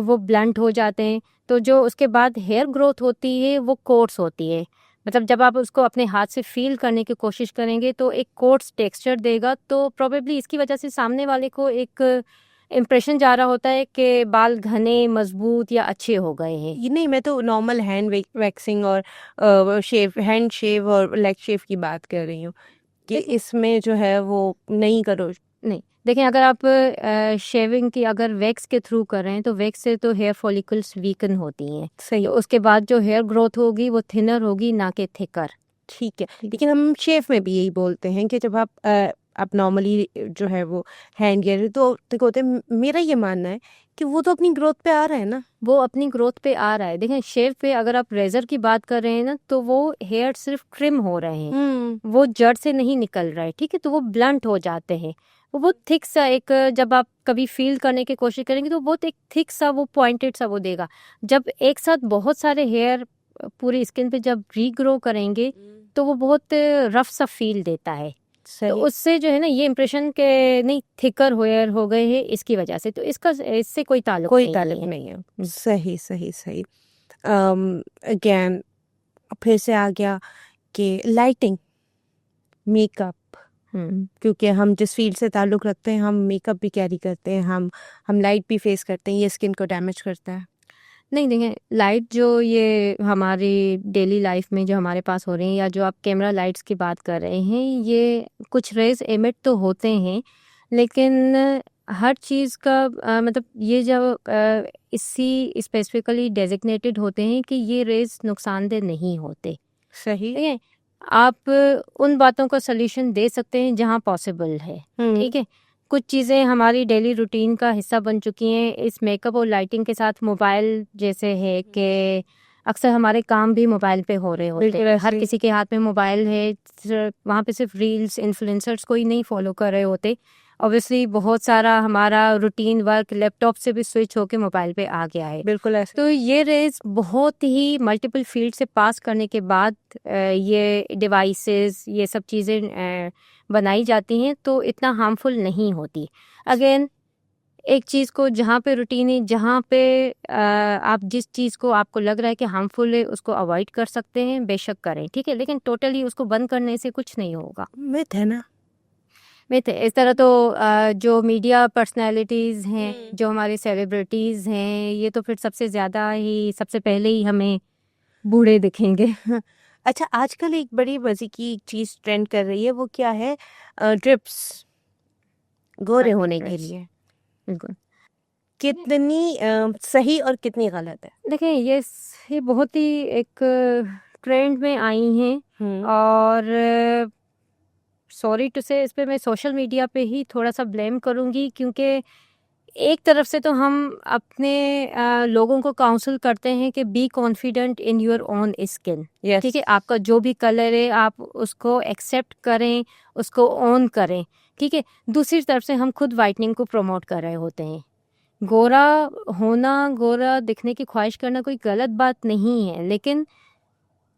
वो ब्लंट हो जाते हैं। तो जो उसके बाद हेयर ग्रोथ होती है वो कोर्स होती है, मतलब जब आप उसको अपने हाथ से फील करने की कोशिश करेंगे तो एक कोर्स टेक्सचर देगा। तो प्रोबेबली इसकी वजह से सामने वाले को एक इम्प्रेशन जा रहा होता है कि बाल घने मजबूत या अच्छे हो गए हैं।
ये नहीं, मैं तो नॉर्मल हैंड वैक्सिंग और शेव, हैंड शेव और लेग शेव की बात कर रही हूँ कि इसमें जो है वो नहीं करो।
नहीं, देखें अगर आप शेविंग की अगर वैक्स के थ्रू कर रहे हैं तो वैक्स से तो हेयर फॉलिकल्स वीकन होती हैं।
सही,
तो उसके बाद जो हेयर ग्रोथ होगी वो थिनर होगी ना कि थिकर।
ठीक है, लेकिन हम शेव में भी यही बोलते हैं कि जब आप नॉर्मली जो है वो हैंड गियर तो होते हैं। मेरा ये मानना है कि वो तो अपनी ग्रोथ पे आ रहा है ना,
वो अपनी ग्रोथ पे आ रहा है। देखें शेव पे अगर आप रेजर की बात कर रहे हैं ना तो वो हेयर सिर्फ ट्रिम हो रहे हैं, वो जड़ से नहीं निकल रहा है। ठीक है, तो वो ब्लंट हो जाते हैं। वो बहुत थिक सा एक, जब आप कभी फील करने की कोशिश करेंगे तो बहुत एक थिक सा वो पॉइंटेड सा वो देगा। जब एक साथ बहुत सारे हेयर पूरी स्किन पे जब रीग्रो करेंगे तो वो बहुत रफ सा फील देता है। तो उससे जो है ना ये इम्प्रेशन के नहीं थिकर हेयर हो गए हैं इसकी वजह से, तो इसका इससे कोई ताल्लुक
नहीं है। सही सही सही। अगेन फिर से आ गया कि लाइटिंग, मेकअप, क्योंकि हम जिस फील्ड से ताल्लुक़ रखते हैं हम मेकअप भी कैरी करते हैं, हम लाइट भी फेस करते हैं, ये स्किन को डैमेज करता है।
नहीं देखें, लाइट जो ये हमारी डेली लाइफ में जो हमारे पास हो रही है या जो आप कैमरा लाइट्स की बात कर रहे हैं, ये कुछ रेज एमिट तो होते हैं लेकिन हर चीज़ का मतलब ये जब इसी स्पेसिफिकली डेजिग्नेटेड होते हैं कि ये रेज नुकसानदेह नहीं होते।
सही,
ठीक है, आप उन बातों का सल्यूशन दे सकते हैं जहाँ पॉसिबल है। ठीक है, कुछ चीज़ें हमारी डेली रूटीन का हिस्सा बन चुकी हैं। इस मेकअप और लाइटिंग के साथ मोबाइल जैसे है कि अक्सर हमारे काम भी मोबाइल पे हो रहे होते हैं, हर किसी के हाथ में मोबाइल है, वहाँ पे सिर्फ रील्स इन्फ्लुएंसर्स कोई नहीं फॉलो कर रहे होते। ऑब्वियसली बहुत सारा हमारा रूटीन वर्क लैपटॉप से भी स्विच होके मोबाइल पे आ गया है।
बिल्कुल ऐसे।
तो ये रेज बहुत ही मल्टीपल फील्ड से पास करने के बाद ये डिवाइसेस ये सब चीज़ें बनाई जाती हैं तो इतना हार्मफुल नहीं होती। अगेन एक चीज़ को जहाँ पे रूटीन है, जहाँ पे आप जिस चीज़ को आपको लग रहा है कि हार्मफुल है उसको अवॉइड कर सकते हैं, बेशक करें। ठीक है, लेकिन टोटली उसको बंद करने से कुछ नहीं होगा।
मिथ है ना,
मिथ है। इस तरह तो जो मीडिया पर्सनैलिटीज़ हैं, जो हमारे सेलिब्रिटीज़ हैं, ये तो फिर सबसे ज़्यादा ही सबसे पहले ही हमें बूढ़े दिखेंगे।
अच्छा, आजकल एक बड़ी मजे की चीज़ ट्रेंड कर रही है, वो क्या है? ड्रिप्स, गोरे होने के लिए।
बिल्कुल,
कितनी सही और कितनी गलत है?
देखें ये बहुत ही एक ट्रेंड में आई हैं और सॉरी टू से इस पे मैं सोशल मीडिया पे ही थोड़ा सा ब्लेम करूँगी, क्योंकि एक तरफ से तो हम अपने लोगों को काउंसल करते हैं कि be confident in your own skin. ठीक है, आपका जो भी कलर है आप उसको एक्सेप्ट करें, उसको ओन करें। ठीक है, दूसरी तरफ से हम खुद वाइटनिंग को प्रमोट कर रहे होते हैं। गोरा होना, गोरा दिखने की ख्वाहिश करना कोई गलत बात नहीं है, लेकिन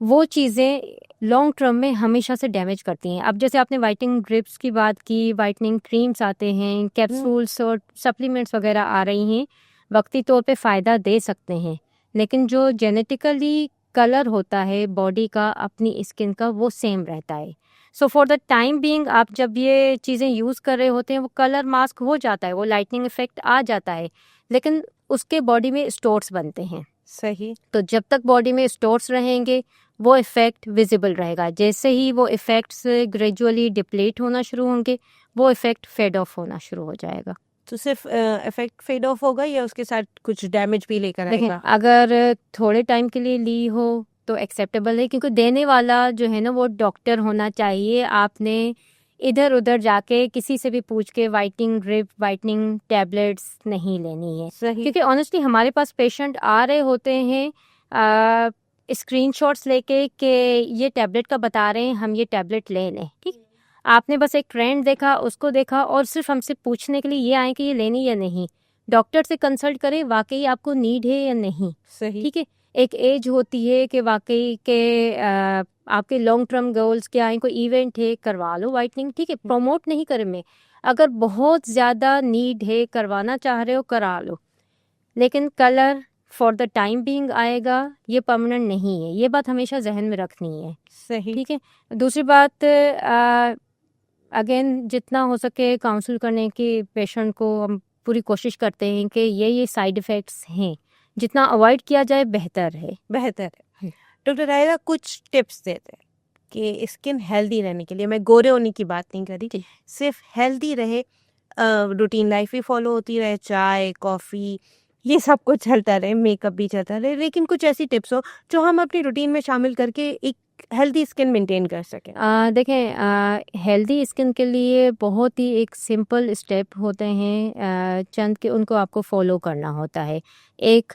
वो चीज़ें लॉन्ग टर्म में हमेशा से डैमेज करती हैं। अब जैसे आपने वाइटनिंग ड्रिप्स की बात की, वाइटनिंग क्रीम्स आते हैं, कैप्सूल्स और सप्लीमेंट्स वगैरह आ रही हैं, वक्ती तौर पे फ़ायदा दे सकते हैं, लेकिन जो जेनेटिकली कलर होता है बॉडी का अपनी स्किन का वो सेम रहता है। So for the time being आप जब ये चीज़ें यूज़ कर रहे होते हैं वो कलर मास्क हो जाता है, वो लाइटनिंग इफेक्ट आ जाता है, लेकिन उसके बॉडी में स्टोर्स बनते हैं।
सही।
तो जब तक बॉडी में स्टोर्स रहेंगे वो इफ़ेक्ट विजिबल रहेगा। जैसे ही वो इफ़ेक्ट्स ग्रेजुअली डिप्लीट होना शुरू होंगे, वो इफ़ेक्ट फेड ऑफ होना शुरू हो जाएगा।
तो सिर्फ इफेक्ट फेड ऑफ होगा या उसके साथ कुछ डैमेज भी लेकर
देखें,
आएगा?
अगर थोड़े टाइम के लिए ली हो तो एक्सेप्टेबल है, क्योंकि देने वाला जो है ना वो डॉक्टर होना चाहिए। आपने इधर उधर जाके किसी से भी पूछ के वाइटनिंग टैबलेट्स नहीं लेनी है।
सही।
क्योंकि ऑनेस्टली हमारे पास पेशेंट आ रहे होते हैं स्क्रीनशॉट्स लेके कि ये टैबलेट का बता रहे हैं, हम ये टैबलेट ले लें। ठीक, आपने बस एक ट्रेंड देखा, उसको देखा और सिर्फ हमसे पूछने के लिए ये आए कि ये लेनी या नहीं। डॉक्टर से कंसल्ट करें वाकई आपको नीड है या नहीं।
सही।
ठीक है, एक एज होती है कि वाकई के आपके लॉन्ग टर्म गोल्स क्या हैं, कोई इवेंट है करवा लो वाइटनिंग। ठीक है, प्रमोट नहीं करें मैं, अगर बहुत ज़्यादा नीड है करवाना चाह रहे हो करा लो, लेकिन colour for the time being आएगा, ये परमानेंट नहीं है। ये बात हमेशा जहन में रखनी है।
सही।
ठीक है, दूसरी बात अगेन जितना हो सके काउंसिल करने की पेशेंट को हम पूरी कोशिश करते हैं कि ये साइड इफ़ेक्ट्स हैं, जितना अवॉइड किया जाए बेहतर है।
बेहतर है। डॉक्टर रायरा कुछ टिप्स देते हैं कि स्किन हेल्दी रहने के लिए, मैं गोरे होने की बात नहीं कर रही, सिर्फ हेल्दी रहे, रूटीन लाइफ भी फॉलो होती रहे, चाय कॉफ़ी ये सब कुछ चलता रहे, मेकअप भी चलता रहे, लेकिन कुछ ऐसी टिप्स हो जो हम अपनी रूटीन में शामिल करके एक हेल्दी स्किन मेंटेन कर सकें।
देखें, हेल्दी स्किन के लिए बहुत ही एक सिंपल स्टेप होते हैं, चंद के उनको आपको फॉलो करना होता है। एक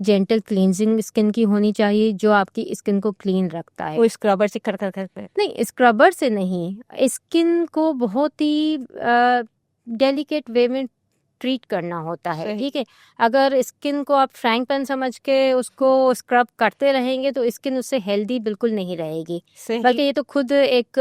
जेंटल क्लींजिंग स्किन की होनी चाहिए जो आपकी स्किन को क्लीन रखता है।
वो स्क्रबर से कर
नहीं, स्क्रबर से नहीं, स्किन को बहुत ही डेलिकेट वे में ट्रीट करना होता है।
सही।
ठीक है, अगर स्किन को आप फ्राइंग पैन समझ के उसको स्क्रब करते रहेंगे तो स्किन उससे हेल्दी बिल्कुल नहीं रहेगी, बल्कि ये तो खुद एक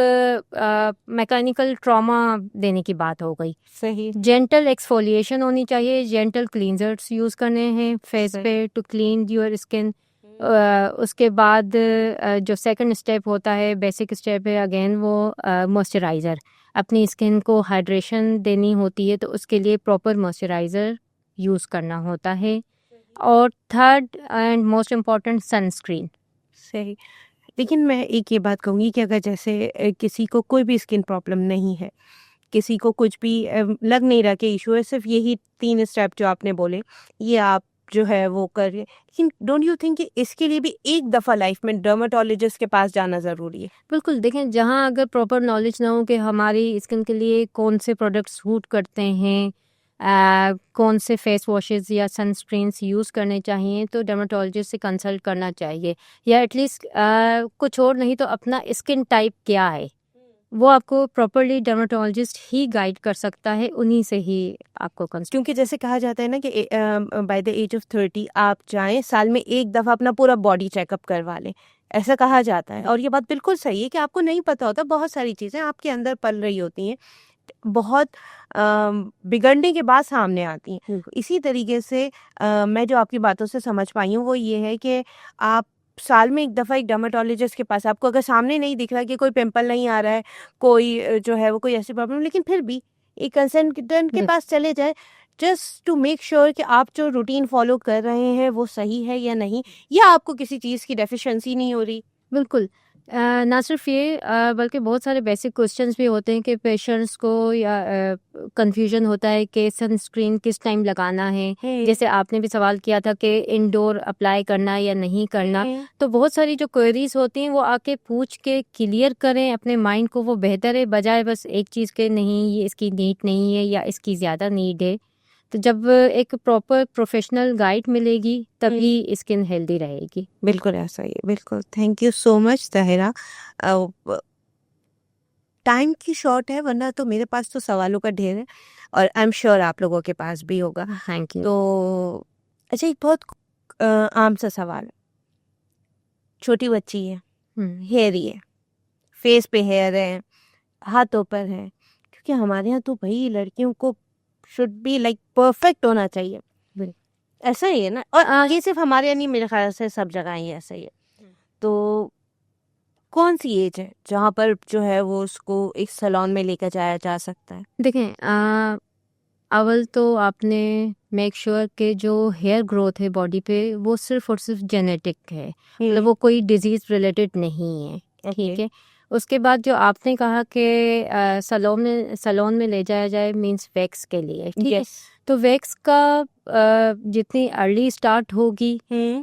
मैकेनिकल ट्रॉमा देने की बात हो गई।
सही।
जेंटल एक्सफोलिएशन होनी चाहिए, जेंटल क्लींजर्स यूज़ करने हैं फेस पे टू क्लीन योर स्किन। उसके बाद जो सेकंड स्टेप होता है, बेसिक स्टेप है, अगेन वो मॉइस्चराइज़र। अपनी स्किन को हाइड्रेशन देनी होती है तो उसके लिए प्रॉपर मॉइस्चराइज़र यूज़ करना होता है। और third and most important, sunscreen.
सही। लेकिन मैं एक ये बात कहूँगी कि अगर जैसे किसी को कोई भी स्किन प्रॉब्लम नहीं है, किसी को कुछ भी लग नहीं रहा कि इशू है, सिर्फ यही 3 स्टेप जो आपने बोले ये आप जो है वो करिए, लेकिन डोंट यू थिंक कि इसके लिए भी एक दफ़ा लाइफ में डर्मेटोलॉजिस्ट के पास जाना ज़रूरी है?
बिल्कुल, देखें, जहाँ अगर प्रॉपर नॉलेज ना हो कि हमारी स्किन के लिए कौन से प्रोडक्ट सूट करते हैं, कौन से फेस वॉशेस या सनस्क्रीन्स यूज़ करने चाहिए, तो डर्मेटोलॉजिस्ट से कंसल्ट करना चाहिए। या एटलीस्ट कुछ और नहीं तो अपना स्किन टाइप क्या है वो आपको प्रॉपरली डर्मेटोलॉजिस्ट ही गाइड कर सकता है, उन्हीं से ही आपको कंसल्ट।
क्योंकि जैसे कहा जाता है ना कि बाय द एज ऑफ 30 आप चाहें साल में एक दफ़ा अपना पूरा बॉडी चेकअप करवा लें, ऐसा कहा जाता है। और ये बात बिल्कुल सही है कि आपको नहीं पता होता, बहुत सारी चीज़ें आपके अंदर पल रही होती हैं, बहुत बिगड़ने के बाद सामने आती हैं। इसी तरीके से मैं जो आपकी बातों से समझ पाई हूँ वो ये है कि आप साल में एक दफ़ा एक डर्मेटोलॉजिस्ट के पास, आपको अगर सामने नहीं दिख रहा कि कोई पिंपल नहीं आ रहा है, कोई जो है वो कोई ऐसी प्रॉब्लम, लेकिन फिर भी एक कंसल्टेंट के पास चले जाए, जस्ट टू मेक श्योर कि आप जो रूटीन फॉलो कर रहे हैं वो सही है या नहीं, या आपको किसी चीज़ की डेफिशिएंसी नहीं हो रही।
बिल्कुल, ना सिर्फ ये बल्कि बहुत सारे बेसिक क्वेश्चंस भी होते हैं कि पेशेंट्स को या कंफ्यूजन होता है कि सनस्क्रीन किस टाइम लगाना है। जैसे आपने भी सवाल किया था कि इंडोर अप्लाई करना या नहीं करना, तो बहुत सारी जो क्वेरीज होती हैं वो आके पूछ के क्लियर करें अपने माइंड को, वो बेहतर है, बजाय बस एक चीज़ के नहीं ये इसकी नीड नहीं है या इसकी ज़्यादा नीड है। तो जब एक प्रॉपर प्रोफेशनल गाइड मिलेगी तभी स्किन हेल्दी रहेगी।
बिल्कुल ऐसा ही है, बिल्कुल। Thank you so much Tahira. Time की शॉर्ट है, वरना तो मेरे पास तो सवालों का ढेर है और आई एम श्योर आप लोगों के पास भी होगा।
Thank you.
तो अच्छा, एक बहुत आम सा सवाल है। छोटी बच्ची है, हेयरी है, फेस पे हेयर है, हाथों पर है, क्योंकि हमारे यहाँ तो भाई लड़कियों को शुड बी लाइक परफेक्ट होना चाहिए, ऐसा ही है ना? और ये सिर्फ हमारे यहाँ नहीं, मेरे ख्याल से सब जगह ही ऐसा ही है। तो कौन सी एज है जहाँ पर जो है वो उसको एक सैलून में लेकर जाया जा सकता है?
देखें, अव्वल तो आपने मेक श्योर कि जो हेयर ग्रोथ है बॉडी पे वो सिर्फ और सिर्फ जेनेटिक है, मतलब वो कोई डिजीज रिलेटेड नहीं है, ठीक है। उसके बाद जो आपने कहा कि सलोन में ले जाया जाए मींस वैक्स के लिए, ठीक है। तो वैक्स का जितनी अर्ली स्टार्ट होगी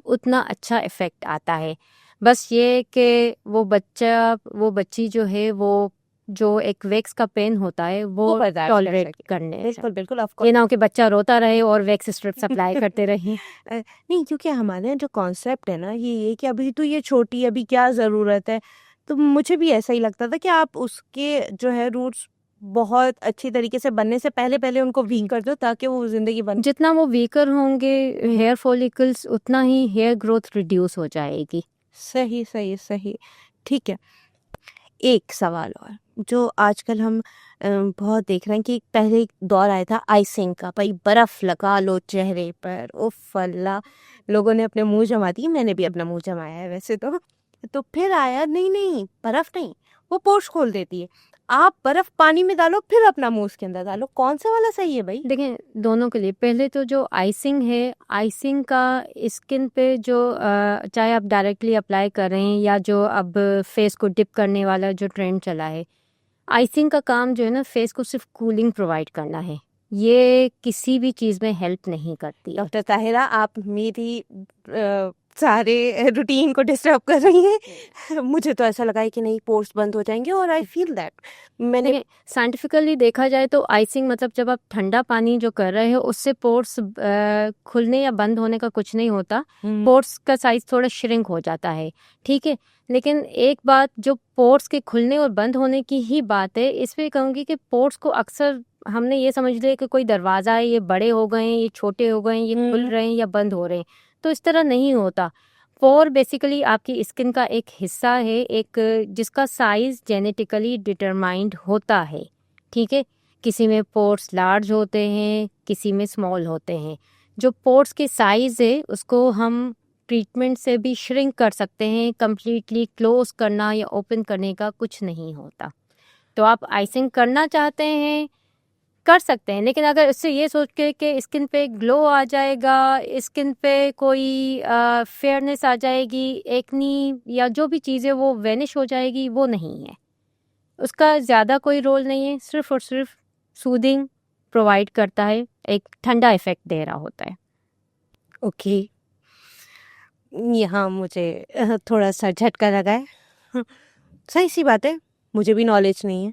उतना अच्छा इफेक्ट आता है। बस ये कि वो बच्ची जो है वो जो एक वैक्स का पेन होता है वो टॉलरेट करने,
बिल्कुल बिल्कुल
ये ना हो कि बच्चा रोता रहे और वैक्स स्ट्रिप्स अप्लाई करते रहे।
नहीं, क्योंकि हमारे यहाँ जो कॉन्सेप्ट है ना ये कि अभी तो ये छोटी, अभी क्या ज़रूरत है। तो मुझे भी ऐसा ही लगता था कि आप उसके जो है रूट्स बहुत अच्छी तरीके से बनने से पहले पहले उनको वीक कर दो ताकि वो ज़िंदगी बन।
जितना वो वीकर होंगे हेयर फॉलिकल्स उतना ही हेयर ग्रोथ रिड्यूस हो जाएगी।
सही सही सही, ठीक है। एक सवाल और जो आजकल हम बहुत देख रहे हैं कि पहले एक दौर आया था आइसिंग का, भाई बर्फ़ लगा लो चेहरे पर, उफ अल्लाह, लोगों ने अपने मुंह जमा दिए, मैंने भी अपना मुंह जमाया है वैसे तो फिर आया नहीं नहीं बर्फ़ नहीं, वो पोर्स खोल देती है, आप बर्फ़ पानी में डालो फिर अपना मुंह उसके अंदर डालो, कौन सा वाला सही है भाई?
देखें दोनों के लिए पहले तो जो आइसिंग है, आइसिंग का स्किन पे जो चाहे आप डायरेक्टली अप्लाई करें या जो अब फेस को डिप करने वाला जो ट्रेंड चला है, आइसिंग का काम जो है ना फेस को सिर्फ कूलिंग प्रोवाइड करना है, ये किसी भी चीज़ में हेल्प नहीं करती।
डॉक्टर ताहिरा, आप मेरी सारे रूटीन को डिस्टर्ब कर रही हैं। मुझे तो ऐसा लगा है कि नहीं पोर्स बंद हो जाएंगे और आई फील दैट मैंने
साइंटिफिकली देखा जाए तो आइसिंग मतलब जब आप ठंडा पानी जो कर रहे हो उससे पोर्स खुलने या बंद होने का कुछ नहीं होता, पोर्स का साइज थोड़ा श्रिंक हो जाता है, ठीक है। लेकिन एक बात जो पोर्स के खुलने और बंद होने की ही बात है, इसमें कहूँगी कि पोर्स को अक्सर हमने ये समझ लिया कि कोई दरवाज़ा है, ये बड़े हो गए हैं, ये छोटे हो गए हैं, ये खुल रहे हैं या बंद हो रहे हैं, तो इस तरह नहीं होता। पोर बेसिकली आपकी स्किन का एक हिस्सा है, एक जिसका साइज जेनेटिकली डिटरमाइंड होता है, ठीक है। किसी में पोर्स लार्ज होते हैं, किसी में स्मॉल होते हैं। जो पोर्स के साइज है उसको हम ट्रीटमेंट से भी श्रिंक कर सकते हैं, कम्प्लीटली क्लोज करना या ओपन करने का कुछ नहीं होता। तो आप आइसिंग करना चाहते हैं कर सकते हैं, लेकिन अगर उससे ये सोच के कि स्किन पे ग्लो आ जाएगा, स्किन पे कोई फेयरनेस आ जाएगी, एक्नी या जो भी चीज़ें वो वेनिश हो जाएगी, वो नहीं है। उसका ज़्यादा कोई रोल नहीं है, सिर्फ और सिर्फ सूदिंग प्रोवाइड करता है, एक ठंडा इफेक्ट दे रहा होता है।
ओके, यहाँ मुझे थोड़ा सा झटका लगा है। सही सी बात है, मुझे भी नॉलेज नहीं है,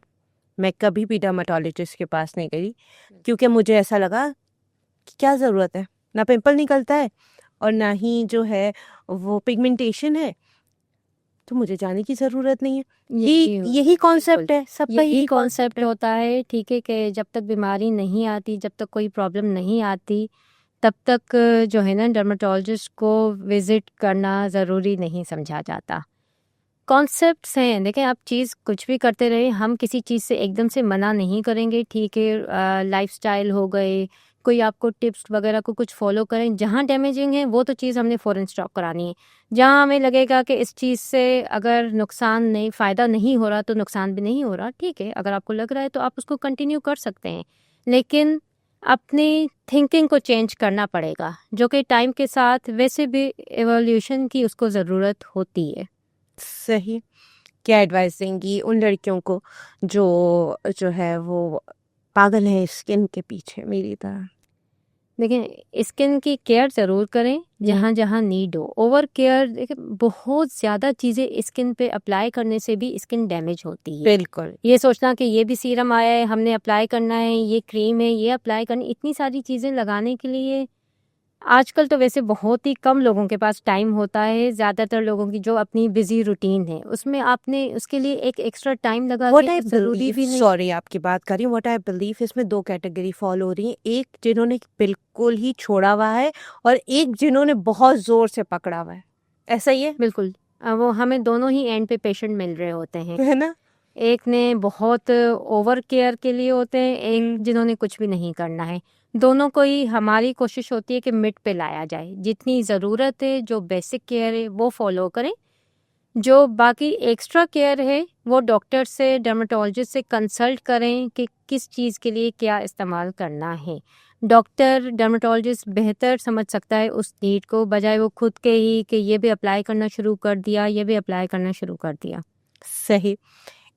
मैं कभी भी डर्माटोलॉजिस्ट के पास नहीं गई क्योंकि मुझे ऐसा लगा कि क्या ज़रूरत है, ना पिंपल निकलता है और ना ही जो है वो पिगमेंटेशन है, तो मुझे जाने की ज़रूरत नहीं है। यही कॉन्सेप्ट है, सबका
यही कॉन्सेप्ट होता है, ठीक है, कि जब तक बीमारी नहीं आती, जब तक कोई प्रॉब्लम नहीं आती, तब तक जो है ना डर्माटोलॉजिस्ट को विजिट करना ज़रूरी नहीं समझा जाता। कॉन्सेप्ट्स हैं, देखें आप चीज़ कुछ भी करते रहे, हम किसी चीज़ से एकदम से मना नहीं करेंगे, ठीक है। लाइफस्टाइल हो गए, कोई आपको टिप्स वगैरह को कुछ फॉलो करें, जहाँ डैमेजिंग है वो तो चीज़ हमने फ़ौरन स्टॉप करानी है। जहाँ हमें लगेगा कि इस चीज़ से अगर नुकसान नहीं, फ़ायदा नहीं हो रहा तो नुकसान भी नहीं हो रहा, ठीक है, अगर आपको लग रहा है तो आप उसको कंटिन्यू कर सकते हैं, लेकिन अपनी थिंकिंग को चेंज करना पड़ेगा, जो कि टाइम के साथ वैसे भी एवोल्यूशन की उसको ज़रूरत होती है।
सही। क्या एडवाइस देंगी उन लड़कियों को जो है वो पागल है स्किन के पीछे मेरी तरह?
देखिए स्किन की केयर ज़रूर करें जहाँ जहाँ नीड हो। ओवर केयर देखिए बहुत ज़्यादा चीज़ें स्किन पे अप्लाई करने से भी स्किन डैमेज होती है।
बिल्कुल।
ये सोचना कि ये भी सीरम आया है हमने अप्लाई करना है, ये क्रीम है ये अप्लाई करनी, इतनी सारी चीज़ें लगाने के लिए आजकल तो वैसे बहुत ही कम लोगों के पास टाइम होता है। ज़्यादातर लोगों की जो अपनी बिजी रूटीन है उसमें आपने उसके लिए एक एक्स्ट्रा टाइम लगा के ज़रूरी भी नहीं।
सॉरी आपकी बात कर रही हूँ, व्हाट आई बिलीव इसमें दो कैटेगरी फॉलो हो रही है, एक जिन्होंने बिल्कुल ही छोड़ा हुआ है और एक जिन्होंने बहुत जोर से पकड़ा हुआ है, ऐसा ही है?
बिल्कुल वो हमें दोनों ही एंड पे पेशेंट मिल रहे होते हैं,
है ना?
एक ने बहुत ओवर केयर के लिए होते हैं, एक जिन्होंने कुछ भी नहीं करना है। दोनों को ही हमारी कोशिश होती है कि मिड पे लाया जाए, जितनी ज़रूरत है जो बेसिक केयर है वो फॉलो करें, जो बाकी एक्स्ट्रा केयर है वो डॉक्टर से, डर्मेटोलॉजिस्ट से कंसल्ट करें कि किस चीज़ के लिए क्या इस्तेमाल करना है। डॉक्टर, डर्मेटोलॉजिस्ट बेहतर समझ सकता है उस नीड को, बजाय वो खुद के ही कि ये भी अप्लाई करना शुरू कर दिया, ये भी अप्लाई करना शुरू कर दिया।
सही।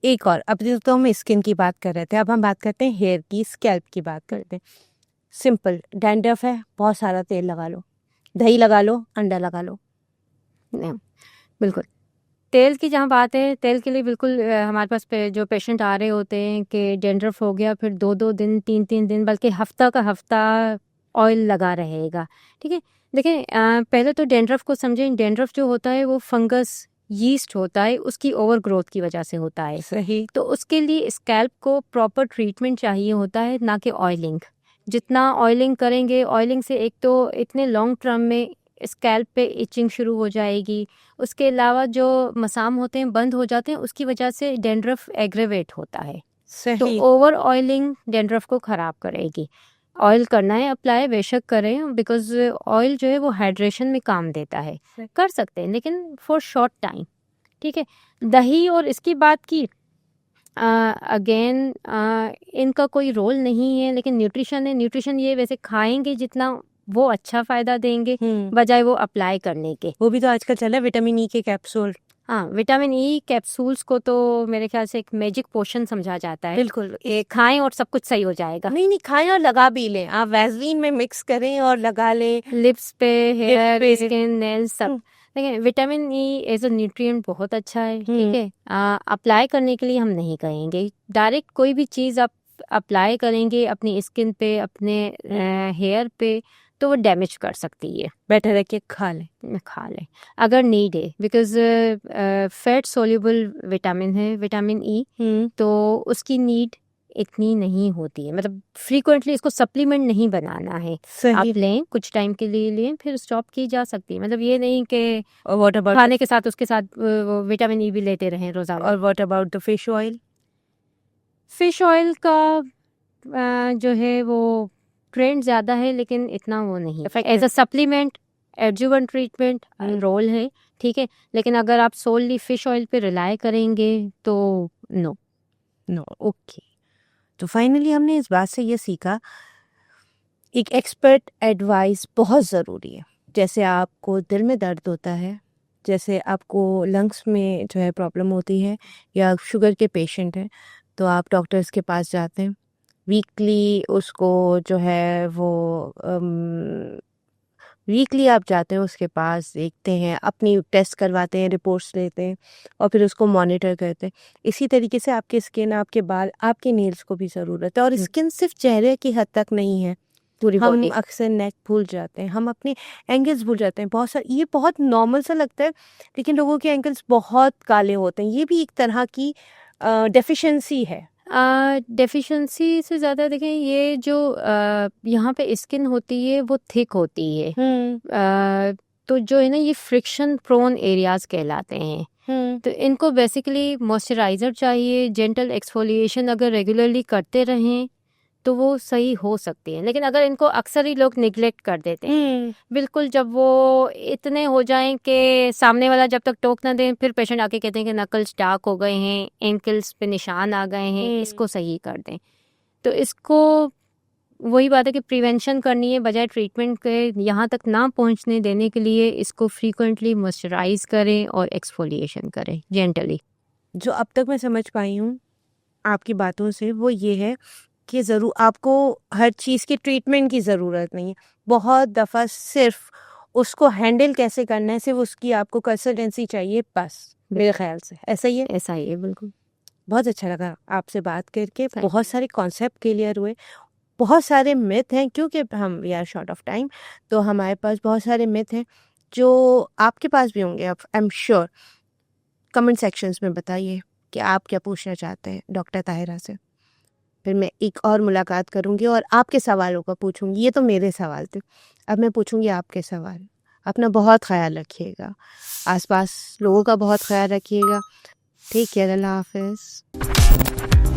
एक और, अब तो हम स्किन की बात कर रहे थे, अब हम बात करते हैं हेयर की, स्कैल्प की बात करते हैं। सिंपल, डैंड्रफ है, बहुत सारा तेल लगा लो, दही लगा लो, अंडा लगा लो।
नहीं, बिल्कुल। तेल की जहाँ बात है, तेल के लिए बिल्कुल हमारे पास जो पेशेंट आ रहे होते हैं कि डेंड्रफ हो गया, फिर 2-2 दिन, 3-3 दिन, बल्कि हफ्ता का हफ्ता ऑयल लगा रहेगा। ठीक है, देखिए पहले तो डेंड्रफ को समझें। डेंड्रफ जो होता है वो फंगस, यीस्ट होता है, उसकी ओवर ग्रोथ की वजह से होता है।
सही।
तो उसके लिए स्कैल्प को प्रॉपर ट्रीटमेंट चाहिए होता है, ना कि ऑयलिंग। जितना ऑयलिंग करेंगे, ऑयलिंग से एक तो इतने लॉन्ग टर्म में स्कैल्प पे इचिंग शुरू हो जाएगी, उसके अलावा जो मसाम होते हैं बंद हो जाते हैं, उसकी वजह से डेंड्रफ एग्रेवेट होता है। तो
सही।
ओवर ऑयलिंग डेंड्रफ को ख़राब करेगी। ऑयल करना है अप्लाई, बेशक करें, बिकॉज ऑयल जो है वो हाइड्रेशन में काम देता है, कर सकते हैं, लेकिन फॉर शॉर्ट टाइम। ठीक है, दही और इसकी बात की, अगेन इनका कोई रोल नहीं है, लेकिन न्यूट्रिशन है। न्यूट्रिशन ये वैसे खाएंगे जितना वो अच्छा फ़ायदा देंगे, बजाय वो अप्लाई करने के।
वो भी तो आजकल चल रहा है, विटामिन ई के कैप्सूल।
हाँ, विटामिन ई कैप्सूल्स को तो मेरे ख्याल से एक मैजिक पोशन समझा जाता है।
बिल्कुल।
ये खाएं और सब कुछ सही हो जाएगा।
नहीं नहीं, खाएं और लगा भी लें, आप वैसलीन में मिक्स करें और लगा लें,
लिप्स पे, हेयर
पे।
स्किन, नेल्स, सब। देखिए, vitamin E as a nutrient बहुत अच्छा है। ठीक है, अप्लाई करने के लिए हम नहीं कहेंगे। डायरेक्ट कोई भी चीज़ आप अप्लाई करेंगे अपनी स्किन पे, अपने हेयर पे, तो वो डैमेज कर सकती है।
बेटर है कि खा लें
अगर नीड है, बिकॉज फैट सोल्यूबल विटामिन है विटामिन ई, तो उसकी नीड इतनी नहीं होती है। मतलब फ्रीक्वेंटली इसको सप्लीमेंट नहीं बनाना है। आप लें, कुछ टाइम के लिए लें, फिर स्टॉप की जा सकती है। मतलब ये नहीं कि खाने के साथ उसके साथ विटामिन ई भी लेते रहें रोजाना।
और what about the fish oil?
Fish oil का जो है वो ट्रेंड ज़्यादा है, लेकिन इतना वो नहीं। As a supplement, adjuvant treatment role है, ठीक है, लेकिन अगर आप सोलली फिश ऑयल पे रिलाई करेंगे तो नो।
ओके। तो फाइनली हमने इस बात से ये सीखा, एक एक्सपर्ट एडवाइस बहुत ज़रूरी है। जैसे आपको दिल में दर्द होता है, जैसे आपको लंग्स में जो है प्रॉब्लम होती है, या शुगर के पेशेंट हैं, तो आप डॉक्टर्स के पास जाते हैं, वीकली उसको जो है वो वीकली आप जाते हैं उसके पास, देखते हैं, अपनी टेस्ट करवाते हैं, रिपोर्ट्स लेते हैं, और फिर उसको मॉनिटर करते हैं। इसी तरीके से आपकी स्किन, आपके बाल, आपके नेल्स को भी ज़रूरत है। और स्किन सिर्फ चेहरे की हद तक नहीं है, हम अक्सर नेक भूल जाते हैं, हम अपने एंगल्स भूल जाते हैं। बहुत सारे, ये बहुत नॉर्मल सा लगता है, लेकिन लोगों के एंगल्स बहुत काले होते हैं। ये भी एक तरह की डेफिशिएंसी है।
डेफिशिएंसी से ज़्यादा देखें, ये जो यहाँ पे स्किन होती है वो थिक होती है, तो जो है ना, ये फ्रिक्शन प्रोन एरियाज कहलाते हैं। तो इनको बेसिकली मॉइस्चराइज़र चाहिए, जेंटल एक्सफोलिएशन अगर रेगुलरली करते रहें तो वो सही हो सकती है। लेकिन अगर इनको अक्सर ही लोग निगलेक्ट कर देते हैं, बिल्कुल जब वो इतने हो जाएं कि सामने वाला जब तक टोक ना दें, फिर पेशेंट आके कहते हैं कि नकल्स डार्क हो गए हैं, एंकल्स पे निशान आ गए हैं, इसको सही कर दें। तो इसको वही बात है कि प्रिवेंशन करनी है, बजाय ट्रीटमेंट के यहाँ तक ना पहुँचने देने के लिए इसको फ्रीक्वेंटली मॉइस्चराइज करें और एक्सफोलिएशन करें जेंटली।
जो अब तक मैं समझ पाई हूँ आपकी बातों से, वो ये है कि ज़रूर आपको हर चीज़ की ट्रीटमेंट की ज़रूरत नहीं है। बहुत दफ़ा सिर्फ उसको हैंडल कैसे करना है, सिर्फ उसकी आपको कंसल्टेंसी चाहिए, बस। मेरे ख्याल से ऐसा ही है।
ऐसा ही है, बिल्कुल।
बहुत अच्छा लगा आपसे बात करके, बहुत सारे कॉन्सेप्ट क्लियर हुए, बहुत सारे मिथ हैं, क्योंकि हम we are short of time, तो हमारे पास बहुत सारे मिथ हैं जो आपके पास भी होंगे। I am sure. Comment sections में बताइए कि आप क्या पूछना चाहते हैं डॉक्टर ताहिरा से। फिर मैं एक और मुलाकात करूंगी और आपके सवालों का पूछूंगी। ये तो मेरे सवाल थे, अब मैं पूछूंगी आपके सवाल। अपना बहुत ख्याल रखिएगा, आसपास लोगों का बहुत ख्याल रखिएगा। टेक केयर, अल्लाह हाफिज़।